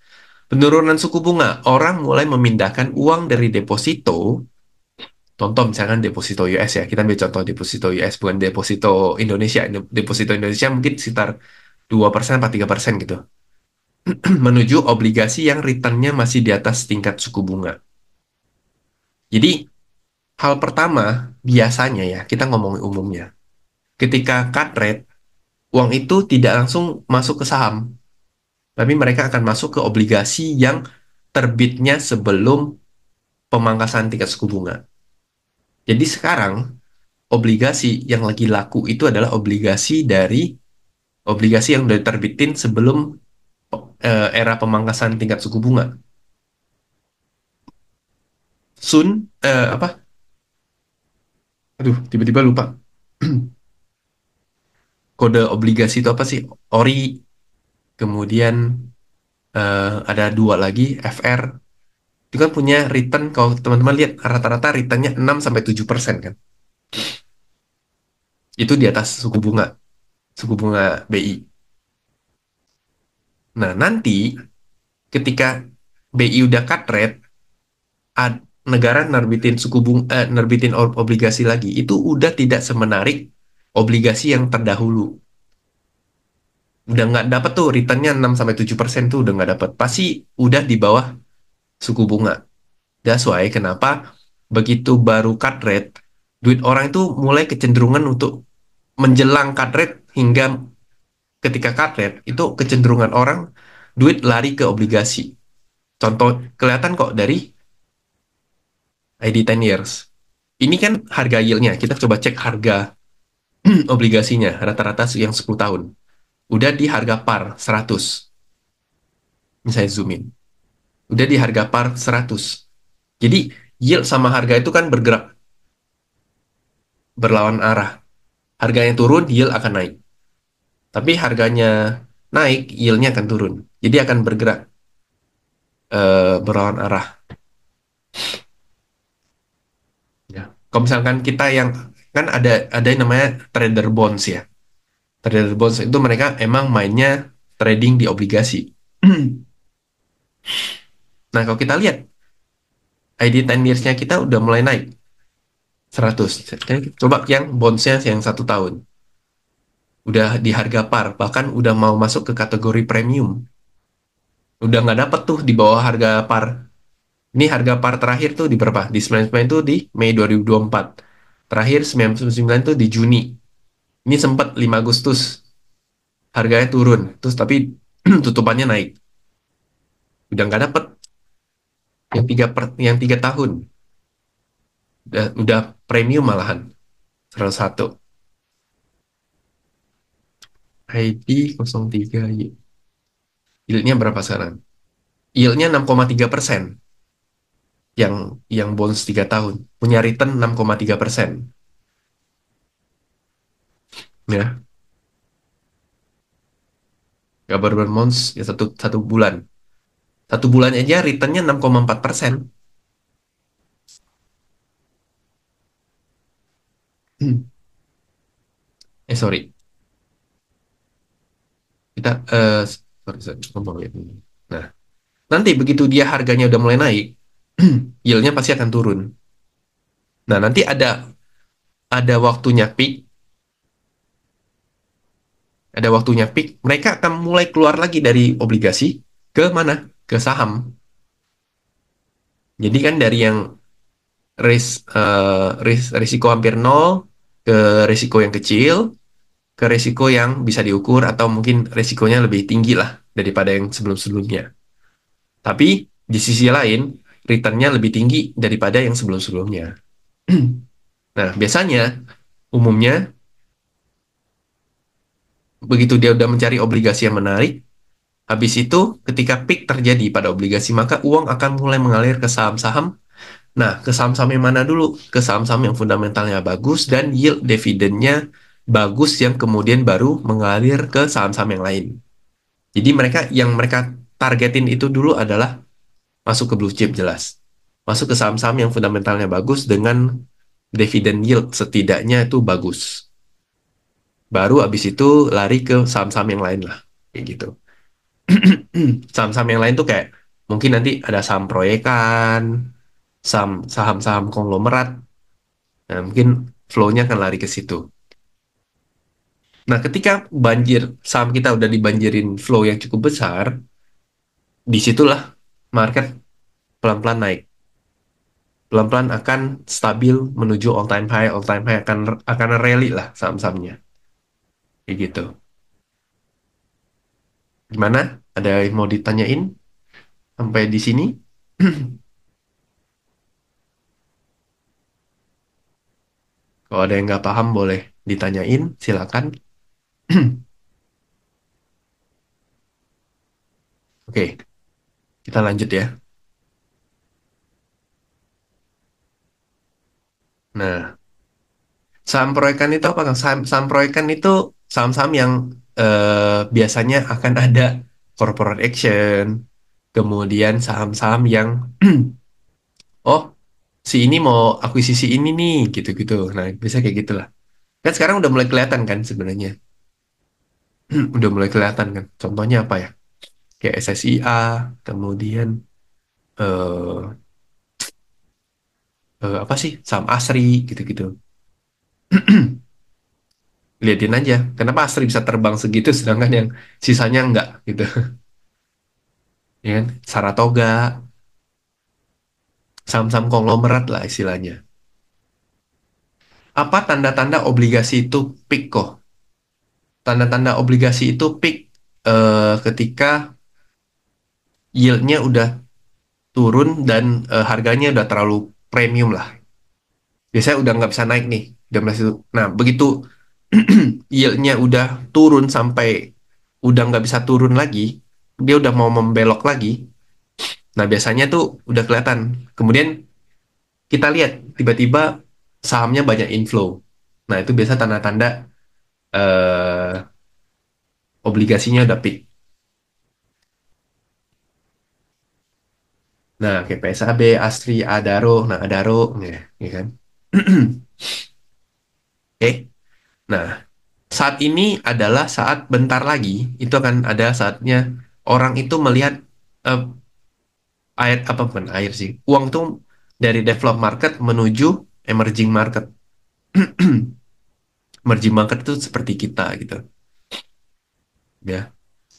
Penurunan suku bunga, orang mulai memindahkan uang dari deposito, contoh misalkan deposito US ya, kita ambil contoh deposito US, bukan deposito Indonesia. Deposito Indonesia mungkin sekitar 2% atau 3% gitu, menuju obligasi yang returnnya masih di atas tingkat suku bunga. Jadi, hal pertama, biasanya ya, kita ngomongin umumnya, ketika cut rate, uang itu tidak langsung masuk ke saham, tapi mereka akan masuk ke obligasi yang terbitnya sebelum pemangkasan tingkat suku bunga. Jadi sekarang obligasi yang lagi laku itu adalah obligasi yang udah diterbitin sebelum era pemangkasan tingkat suku bunga. Apa? Aduh, tiba-tiba lupa. Kode obligasi itu apa sih? ORI, kemudian ada dua lagi, FR. Itu kan punya return, kalau teman-teman lihat rata-rata returnnya 6-7% kan. Itu di atas suku bunga BI. Nah, nanti ketika BI udah cut rate, negara nerbitin obligasi lagi, itu udah tidak semenarik obligasi yang terdahulu. Udah nggak dapat tuh returnnya 6-7% tuh udah nggak dapat. Pasti udah di bawah suku bunga. That's why kenapa begitu baru cut rate, duit orang itu mulai kecenderungan untuk menjelang cut rate hingga ketika cut rate, itu kecenderungan orang duit lari ke obligasi. Contoh kelihatan kok dari ID 10 years. Ini kan harga yieldnya. Kita coba cek harga obligasinya rata-rata yang 10 tahun. Udah di harga par 100. Misalnya zoom in. Udah di harga par 100. Jadi yield sama harga itu kan bergerak berlawan arah. Harganya turun, yield akan naik. Tapi harganya naik, yieldnya akan turun. Jadi akan bergerak berlawan arah. Ya. Kalau misalkan kita yang kan ada yang namanya trader bonds ya. Trader bonds itu mereka emang mainnya trading di obligasi. Nah, kalau kita lihat ID 10 years-nya kita udah mulai naik 100. Coba yang bonds-nya yang 1 tahun. Udah di harga par, bahkan udah mau masuk ke kategori premium. Udah nggak dapet tuh di bawah harga par. Ini harga par terakhir tuh di berapa? Di 99 tuh di Mei 2024. Terakhir 99 tuh di Juni. Ini sempat 5 Agustus. Harganya turun. Terus tapi tutupannya naik. Udah nggak dapet yang 3 tahun. Udah premium malahan. 101. ID 03. Yieldnya berapa sekarang? Yieldnya 6,3%. Yang bonds 3 tahun. Punya return 6,3%. Ya, government bonds ya satu bulan. 1 bulan aja returnnya 6,4%. Sorry. Kita, sorry, ngomong ya. Nah, nanti begitu dia harganya udah mulai naik, yieldnya pasti akan turun. Nah, nanti ada waktunya peak, mereka akan mulai keluar lagi dari obligasi ke mana? Ke saham. Jadi kan dari yang risiko hampir nol ke risiko yang kecil, ke risiko yang bisa diukur atau mungkin risikonya lebih tinggi lah daripada yang sebelum-sebelumnya. Tapi di sisi lain, return-nya lebih tinggi daripada yang sebelum-sebelumnya. Nah, biasanya, umumnya, begitu dia udah mencari obligasi yang menarik, habis itu ketika peak terjadi pada obligasi, maka uang akan mulai mengalir ke saham-saham. Nah, ke saham-saham yang mana dulu? Ke saham-saham yang fundamentalnya bagus dan yield dividennya bagus yang kemudian baru mengalir ke saham-saham yang lain. Jadi mereka targetin itu dulu adalah masuk ke blue chip jelas. Masuk ke saham-saham yang fundamentalnya bagus dengan dividen yield setidaknya itu bagus. Baru abis itu lari ke saham-saham yang lain lah. Kayak gitu. Saham-saham yang lain tuh kayak mungkin nanti ada saham proyekan, saham-saham konglomerat. Nah, mungkin flow-nya akan lari ke situ. Nah, ketika saham kita udah dibanjirin flow yang cukup besar, disitulah market pelan-pelan naik. Pelan-pelan akan stabil menuju all time high akan rally lah saham-sahamnya. Kayak gitu. Gimana? Ada yang mau ditanyain sampai di sini? Kalau ada yang nggak paham boleh ditanyain, silakan. Oke, kita lanjut ya. Nah, saham proyekan itu apa, Kang? Saham proyekan itu saham-saham yang biasanya akan ada corporate action, kemudian saham-saham yang oh, si ini mau akuisisi ini nih, gitu-gitu. Nah, bisa kayak gitulah. Kan sekarang udah mulai kelihatan kan sebenarnya. Udah mulai kelihatan kan. Contohnya apa ya? Kayak SSIA, kemudian eh apa sih? Saham ASRI gitu-gitu. Liatin aja, kenapa Asri bisa terbang segitu sedangkan yang sisanya enggak gitu. Ya kan? Saratoga, saham-saham konglomerat lah istilahnya. Apa tanda-tanda obligasi itu peak kok? Tanda-tanda obligasi itu peak ketika yieldnya udah turun dan harganya udah terlalu premium lah. Biasanya udah nggak bisa naik nih. Udah masih, nah, begitu yieldnya udah turun sampai udah nggak bisa turun lagi, dia udah mau membelok lagi. Nah, biasanya tuh udah kelihatan. Kemudian kita lihat tiba-tiba sahamnya banyak inflow. Nah, itu biasa tanda-tanda eh, obligasinya udah peak. Nah, kayak PSAB, Asri, Adaro, nah Adaro, ya kan? Oke. Nah, saat ini adalah saat bentar lagi itu akan ada saatnya orang itu melihat eh, air apa, bukan air sih. Uang tuh dari develop market menuju emerging market. Emerging market itu seperti kita gitu, ya.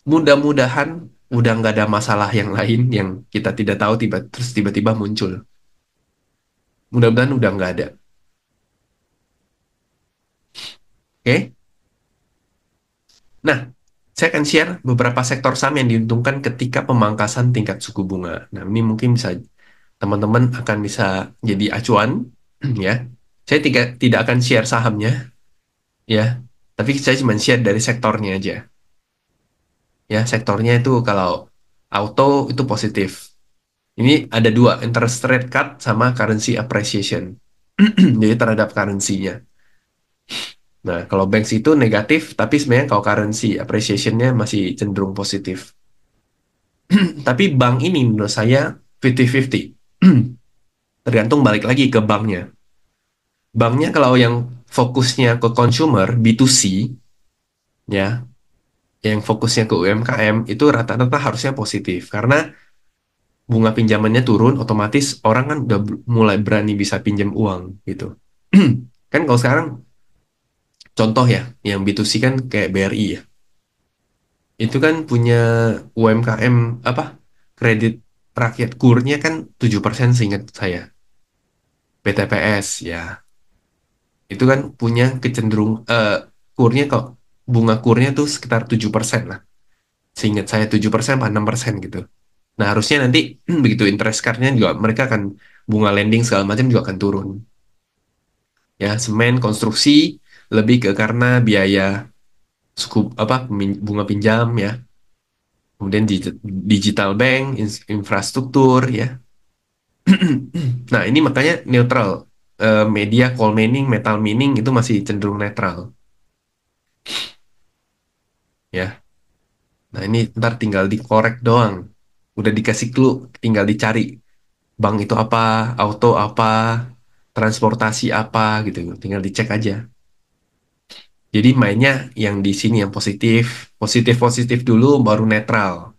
Mudah-mudahan udah nggak ada masalah yang lain yang kita tidak tahu terus tiba-tiba muncul. Mudah-mudahan udah nggak ada. Oke? Nah, saya akan share beberapa sektor saham yang diuntungkan ketika pemangkasan tingkat suku bunga. Nah, ini mungkin bisa teman-teman akan bisa jadi acuan, ya. Saya tidak akan share sahamnya, ya. Tapi saya cuma share dari sektornya aja. Ya, sektornya itu kalau auto itu positif. Ini ada dua, interest rate cut sama currency appreciation. Jadi terhadap currency-nya. Nah, kalau banks itu negatif, tapi sebenarnya kalau currency appreciation-nya masih cenderung positif. Tapi bank ini menurut saya 50-50. Tergantung balik lagi ke banknya. Banknya kalau yang fokusnya ke consumer, B2C, ya, yang fokusnya ke UMKM, itu rata-rata harusnya positif. Karena bunga pinjamannya turun, otomatis orang kan udah mulai berani bisa pinjam uang, gitu. Kan kalau sekarang, contoh ya, yang B2C kan kayak BRI ya. Itu kan punya UMKM apa? Kredit rakyat kurnya kan 7% seingat saya. BTPS ya. Itu kan punya kurnya kok bunga kurnya tuh sekitar 7% lah. Seingat saya 7% apa 6% gitu. Nah, harusnya nanti begitu interest card-nya juga mereka akan bunga lending segala macam juga akan turun. Ya, semen, konstruksi lebih ke karena biaya suku apa bunga pinjam ya. Kemudian digital bank, infrastruktur ya. Nah, ini makanya neutral. Media, coal mining, metal mining itu masih cenderung netral. Ya, nah ini ntar tinggal dikorek doang. Udah dikasih clue, tinggal dicari. Bank itu apa, auto apa, transportasi apa gitu. Tinggal dicek aja. Jadi mainnya yang di sini yang positif, positif-positif dulu baru netral.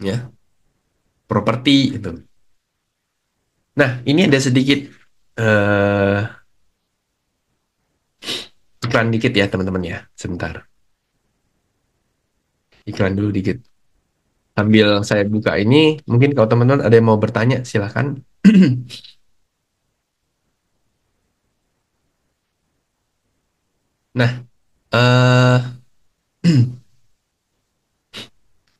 Ya, properti itu. Nah, ini ada sedikit eh iklan dikit ya teman-teman ya. Sebentar. Iklan dulu dikit. Sambil saya buka ini, mungkin kalau teman-teman ada yang mau bertanya, silahkan. Nah, eh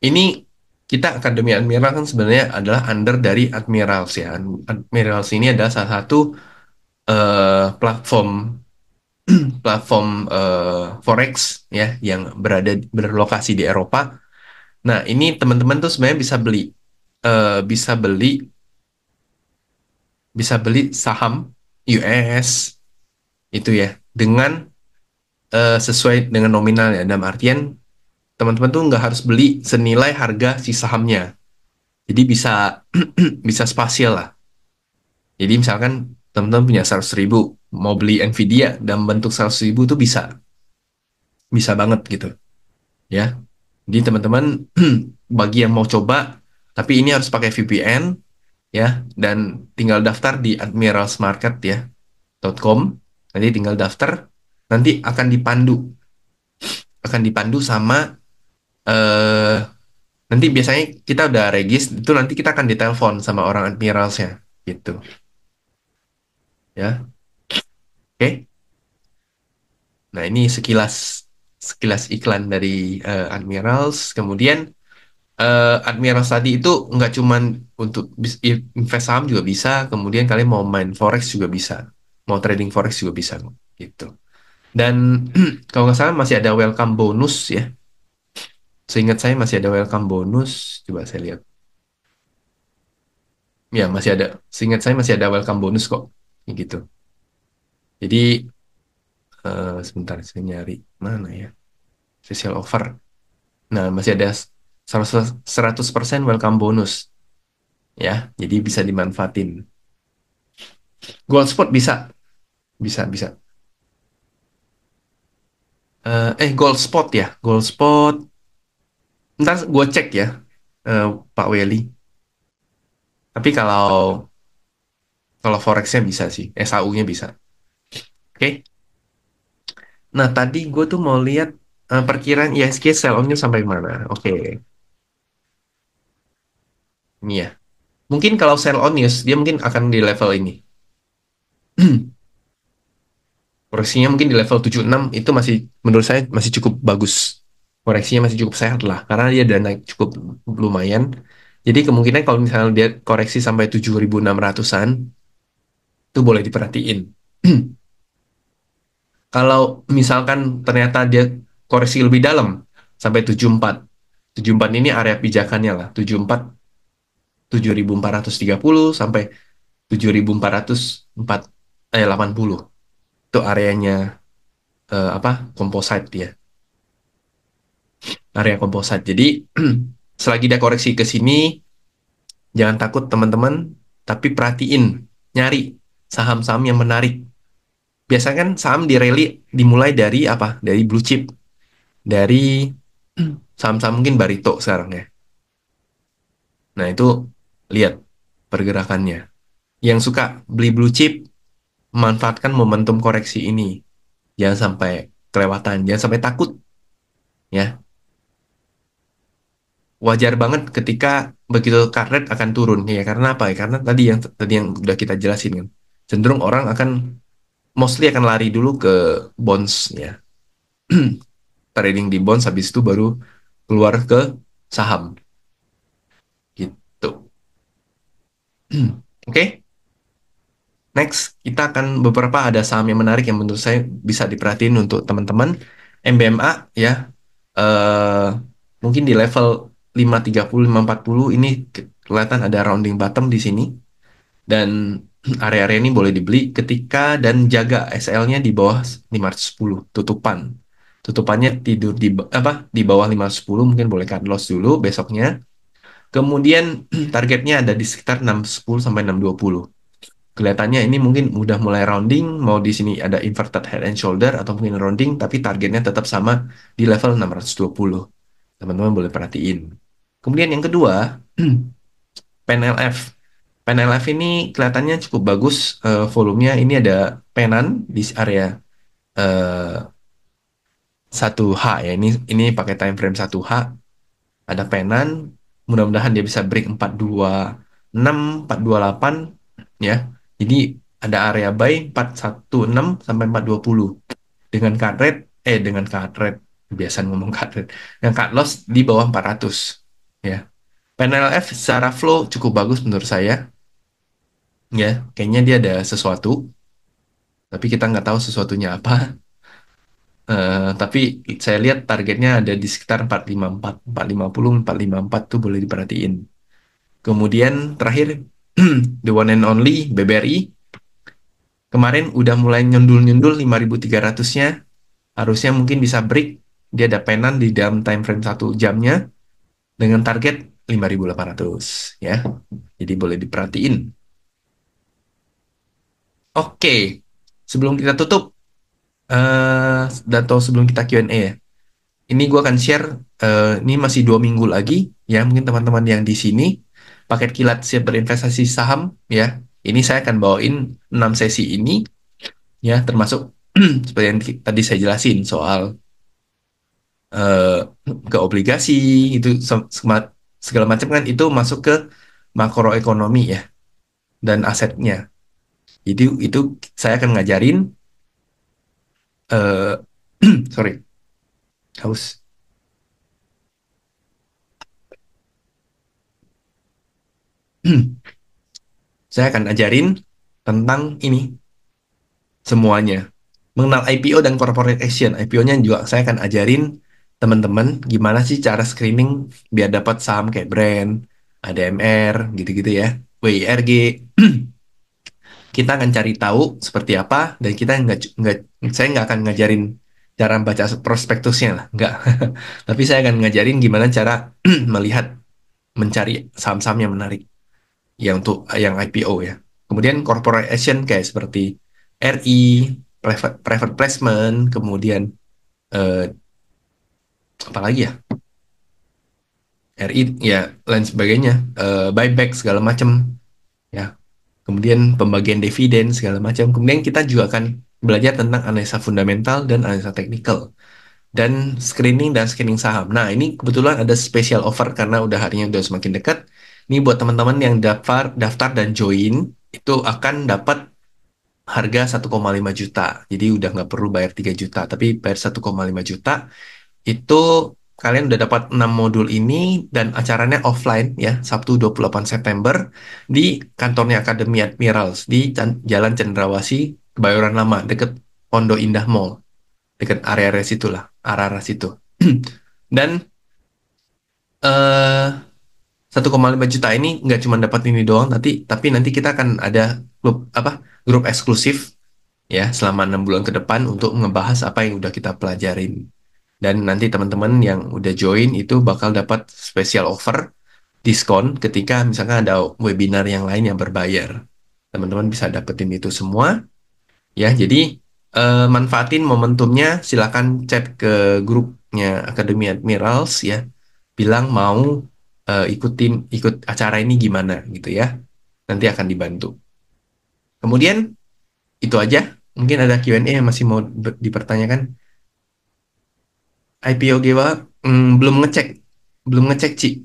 ini kita Akademi Admiral kan sebenarnya adalah under dari Admirals ya. Admirals ini adalah salah satu platform platform forex ya yang berlokasi di Eropa. Nah, ini teman-teman tuh sebenarnya eh, bisa beli bisa beli saham US itu ya dengan sesuai dengan nominalnya. Dalam artian teman-teman tuh nggak harus beli senilai harga si sahamnya. Jadi bisa bisa spasial lah. Jadi misalkan teman-teman punya 100.000 mau beli Nvidia dalam bentuk 100.000 tuh bisa banget gitu ya. Jadi teman-teman bagi yang mau coba, tapi ini harus pakai VPN ya, dan tinggal daftar di admiralsmarket ya .com. Nanti tinggal daftar, nanti akan dipandu sama eh nanti biasanya kita udah regis itu nanti kita akan ditelepon sama orang admiralsnya gitu ya. Oke. Nah, ini sekilas sekilas iklan dari Admirals. Kemudian Admirals tadi itu nggak cuman untuk invest saham juga bisa. Kemudian kalian mau main forex juga bisa. Mau trading forex juga bisa gitu. Dan kalau nggak salah masih ada welcome bonus ya. Seingat saya masih ada welcome bonus. Coba saya lihat. Ya, masih ada. Seingat saya masih ada welcome bonus kok. Kayak gitu. Jadi sebentar saya nyari mana ya. Special offer. Nah, masih ada 100% welcome bonus ya. Jadi bisa dimanfaatin. Gold spot bisa, bisa. Gold spot ya, gold spot. Ntar gue cek ya, Pak Welly. Tapi kalau kalau forexnya bisa sih, SAU-nya bisa. Oke. Nah, tadi gue tuh mau lihat perkiraan ISG sell on-nya sampai mana. Oke, ini ya. Mungkin kalau sell on news, dia mungkin akan di level ini. Koreksinya mungkin di level 76 itu masih menurut saya masih cukup bagus. Koreksinya masih cukup sehat lah karena dia udah naik cukup lumayan. Jadi kemungkinan kalau misalnya dia koreksi sampai 7.600-an itu boleh diperhatiin. Kalau misalkan ternyata dia koreksi lebih dalam sampai 74. 74 ini area pijakannya lah. 74 7.430 sampai 7.480. Itu areanya apa? Composite dia. Area composite. Jadi selagi dia koreksi ke sini, jangan takut teman-teman, tapi perhatiin, nyari saham-saham yang menarik. Biasanya kan saham di rally dimulai dari apa? Dari blue chip, dari saham-saham mungkin Barito sekarang ya. Nah, itu lihat pergerakannya. Yang suka beli blue chip, manfaatkan momentum koreksi ini. Jangan sampai kelewatan, jangan sampai takut ya. Wajar banget ketika begitu card rate akan turun ya, karena apa ya? Karena tadi yang udah kita jelasin kan. Cenderung orang akan mostly akan lari dulu ke bonds ya. Trading di bonds habis itu baru keluar ke saham gitu. Oke, next kita akan beberapa ada saham yang menarik yang menurut saya bisa diperhatiin untuk teman-teman. MBMA ya. eh Mungkin di level 530 540 ini kelihatan ada rounding bottom di sini dan area-area ini boleh dibeli ketika dan jaga SL-nya di bawah 510 tutupan. Tutupannya tidur di bawah 510 mungkin boleh cut loss dulu besoknya. Kemudian targetnya ada di sekitar 610 sampai 620. Kelihatannya ini mungkin udah mulai rounding, mau di sini ada inverted head and shoulder atau mungkin rounding tapi targetnya tetap sama di level 620. Teman-teman boleh perhatiin. Kemudian yang kedua, PNLF. PNLF ini kelihatannya cukup bagus volumenya. Ini ada penan di area eh, 1H ya. Ini pakai time frame 1H. Ada penan. Mudah-mudahan dia bisa break 426, 428 ya. Jadi ada area buy 416 sampai 420 dengan card rate dengan card rate biasa ngomong card rate. Yang cut loss di bawah 400 ya. PNLF secara flow cukup bagus menurut saya. Ya, kayaknya dia ada sesuatu. tapi kita nggak tahu sesuatunya apa. Tapi saya lihat targetnya ada di sekitar 454, 450, 454 tuh boleh diperhatiin. Kemudian terakhir, the one and only BBRI kemarin udah mulai nyundul-nyundul 5.300-nya, harusnya mungkin bisa break. Dia ada penan di dalam time frame 1 jamnya dengan target 5.800 ya. Jadi boleh diperhatiin. Oke, sebelum kita tutup atau sebelum kita Q&A ya, ini gue akan share, ini masih 2 minggu lagi ya, mungkin teman-teman yang di sini paket kilat siap berinvestasi saham ya. Ini saya akan bawain 6 sesi ini ya, termasuk seperti yang tadi saya jelasin soal eh, ke obligasi itu segala macam kan itu masuk ke makroekonomi ya dan asetnya. Jadi itu saya akan ngajarin eh sorry, haus. Saya akan ajarin tentang ini semuanya. Mengenal IPO dan corporate action. IPO-nya juga saya akan ajarin teman-teman gimana sih cara screening biar dapat saham kayak brand, ADMR, gitu-gitu ya. WIRG. Kita akan cari tahu seperti apa dan kita nggak saya nggak akan ngajarin cara baca prospektusnya lah, nggak. Tapi saya akan ngajarin gimana cara melihat mencari saham-saham yang menarik yang untuk yang IPO ya. Kemudian corporate action kayak seperti RI, private placement, kemudian eh, apa lagi ya? RI ya lain sebagainya, buyback segala macam ya. Kemudian pembagian dividen segala macam. Kemudian kita juga akan belajar tentang analisa fundamental dan analisa teknikal dan screening saham. Nah, ini kebetulan ada special offer karena udah harinya udah semakin dekat. Ini buat teman-teman yang daftar daftar dan join itu akan dapat harga 1,5 juta. Jadi udah nggak perlu bayar 3 juta, tapi bayar 1,5 juta. Itu kalian udah dapat 6 modul ini dan acaranya offline ya, Sabtu 28 September di kantornya Akademi Admirals di Jalan Cendrawasih, Kebayoran Lama, deket Pondok Indah Mall, deket area-area situ lah, arah-arah situ. Dan eh 1,5 juta ini nggak cuma dapat ini doang, tapi nanti kita akan ada grup eksklusif ya selama 6 bulan ke depan untuk ngebahas apa yang udah kita pelajarin. Dan nanti teman-teman yang udah join itu bakal dapat special offer diskon ketika misalkan ada webinar yang lain yang berbayar. Teman-teman bisa dapetin itu semua ya. Jadi manfaatin momentumnya, silakan chat ke grupnya Akademi Admirals ya. Bilang mau ikut acara ini gimana gitu ya. Nanti akan dibantu. Kemudian itu aja. Mungkin ada Q&A yang masih mau dipertanyakan. IPO Gewa, belum ngecek, belum ngecek, Ci.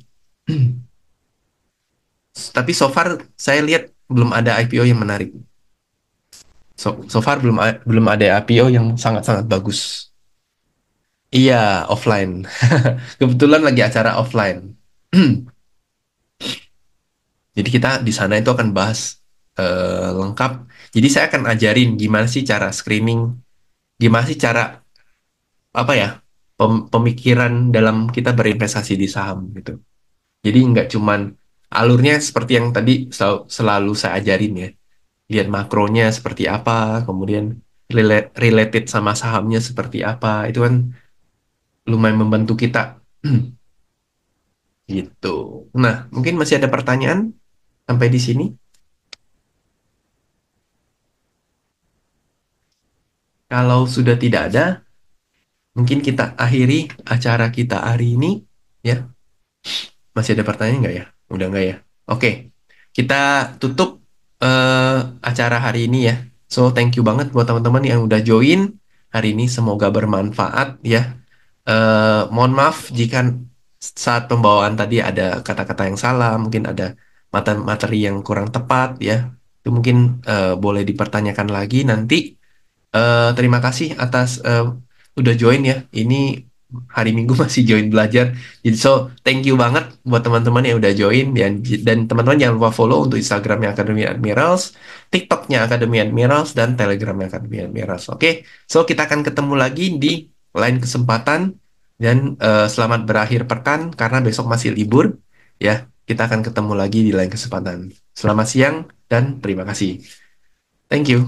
Tapi so far saya lihat belum ada IPO yang menarik. So far belum ada IPO yang sangat-sangat bagus. Iya, offline. Kebetulan lagi acara offline. Jadi kita di sana itu akan bahas lengkap. Jadi saya akan ajarin gimana sih cara screening, gimana sih cara apa ya pemikiran dalam kita berinvestasi di saham gitu. Jadi nggak cuman alurnya seperti yang tadi selalu saya ajarin ya. Lihat makronya seperti apa, kemudian related sama sahamnya seperti apa. Itu kan lumayan membantu kita. Gitu. Nah, mungkin masih ada pertanyaan sampai di sini. Kalau sudah tidak ada, mungkin kita akhiri acara kita hari ini. Ya, masih ada pertanyaan nggak ya? Udah nggak ya? Oke, kita tutup eh, acara hari ini ya. So, thank you banget buat teman-teman yang udah join hari ini. Semoga bermanfaat ya. Mohon maaf jika saat pembawaan tadi ada kata-kata yang salah, mungkin ada materi yang kurang tepat ya. Itu mungkin boleh dipertanyakan lagi nanti. Terima kasih atas udah join ya. Ini hari Minggu masih join belajar. Jadi so thank you banget buat teman-teman yang udah join dan teman-teman jangan lupa follow untuk Instagramnya Academy Admirals, TikToknya Academy Admirals dan Telegramnya Academy Admirals. Oke, so kita akan ketemu lagi di lain kesempatan dan selamat berakhir pekan karena besok masih libur ya. Kita akan ketemu lagi di lain kesempatan. Selamat siang dan terima kasih. Thank you.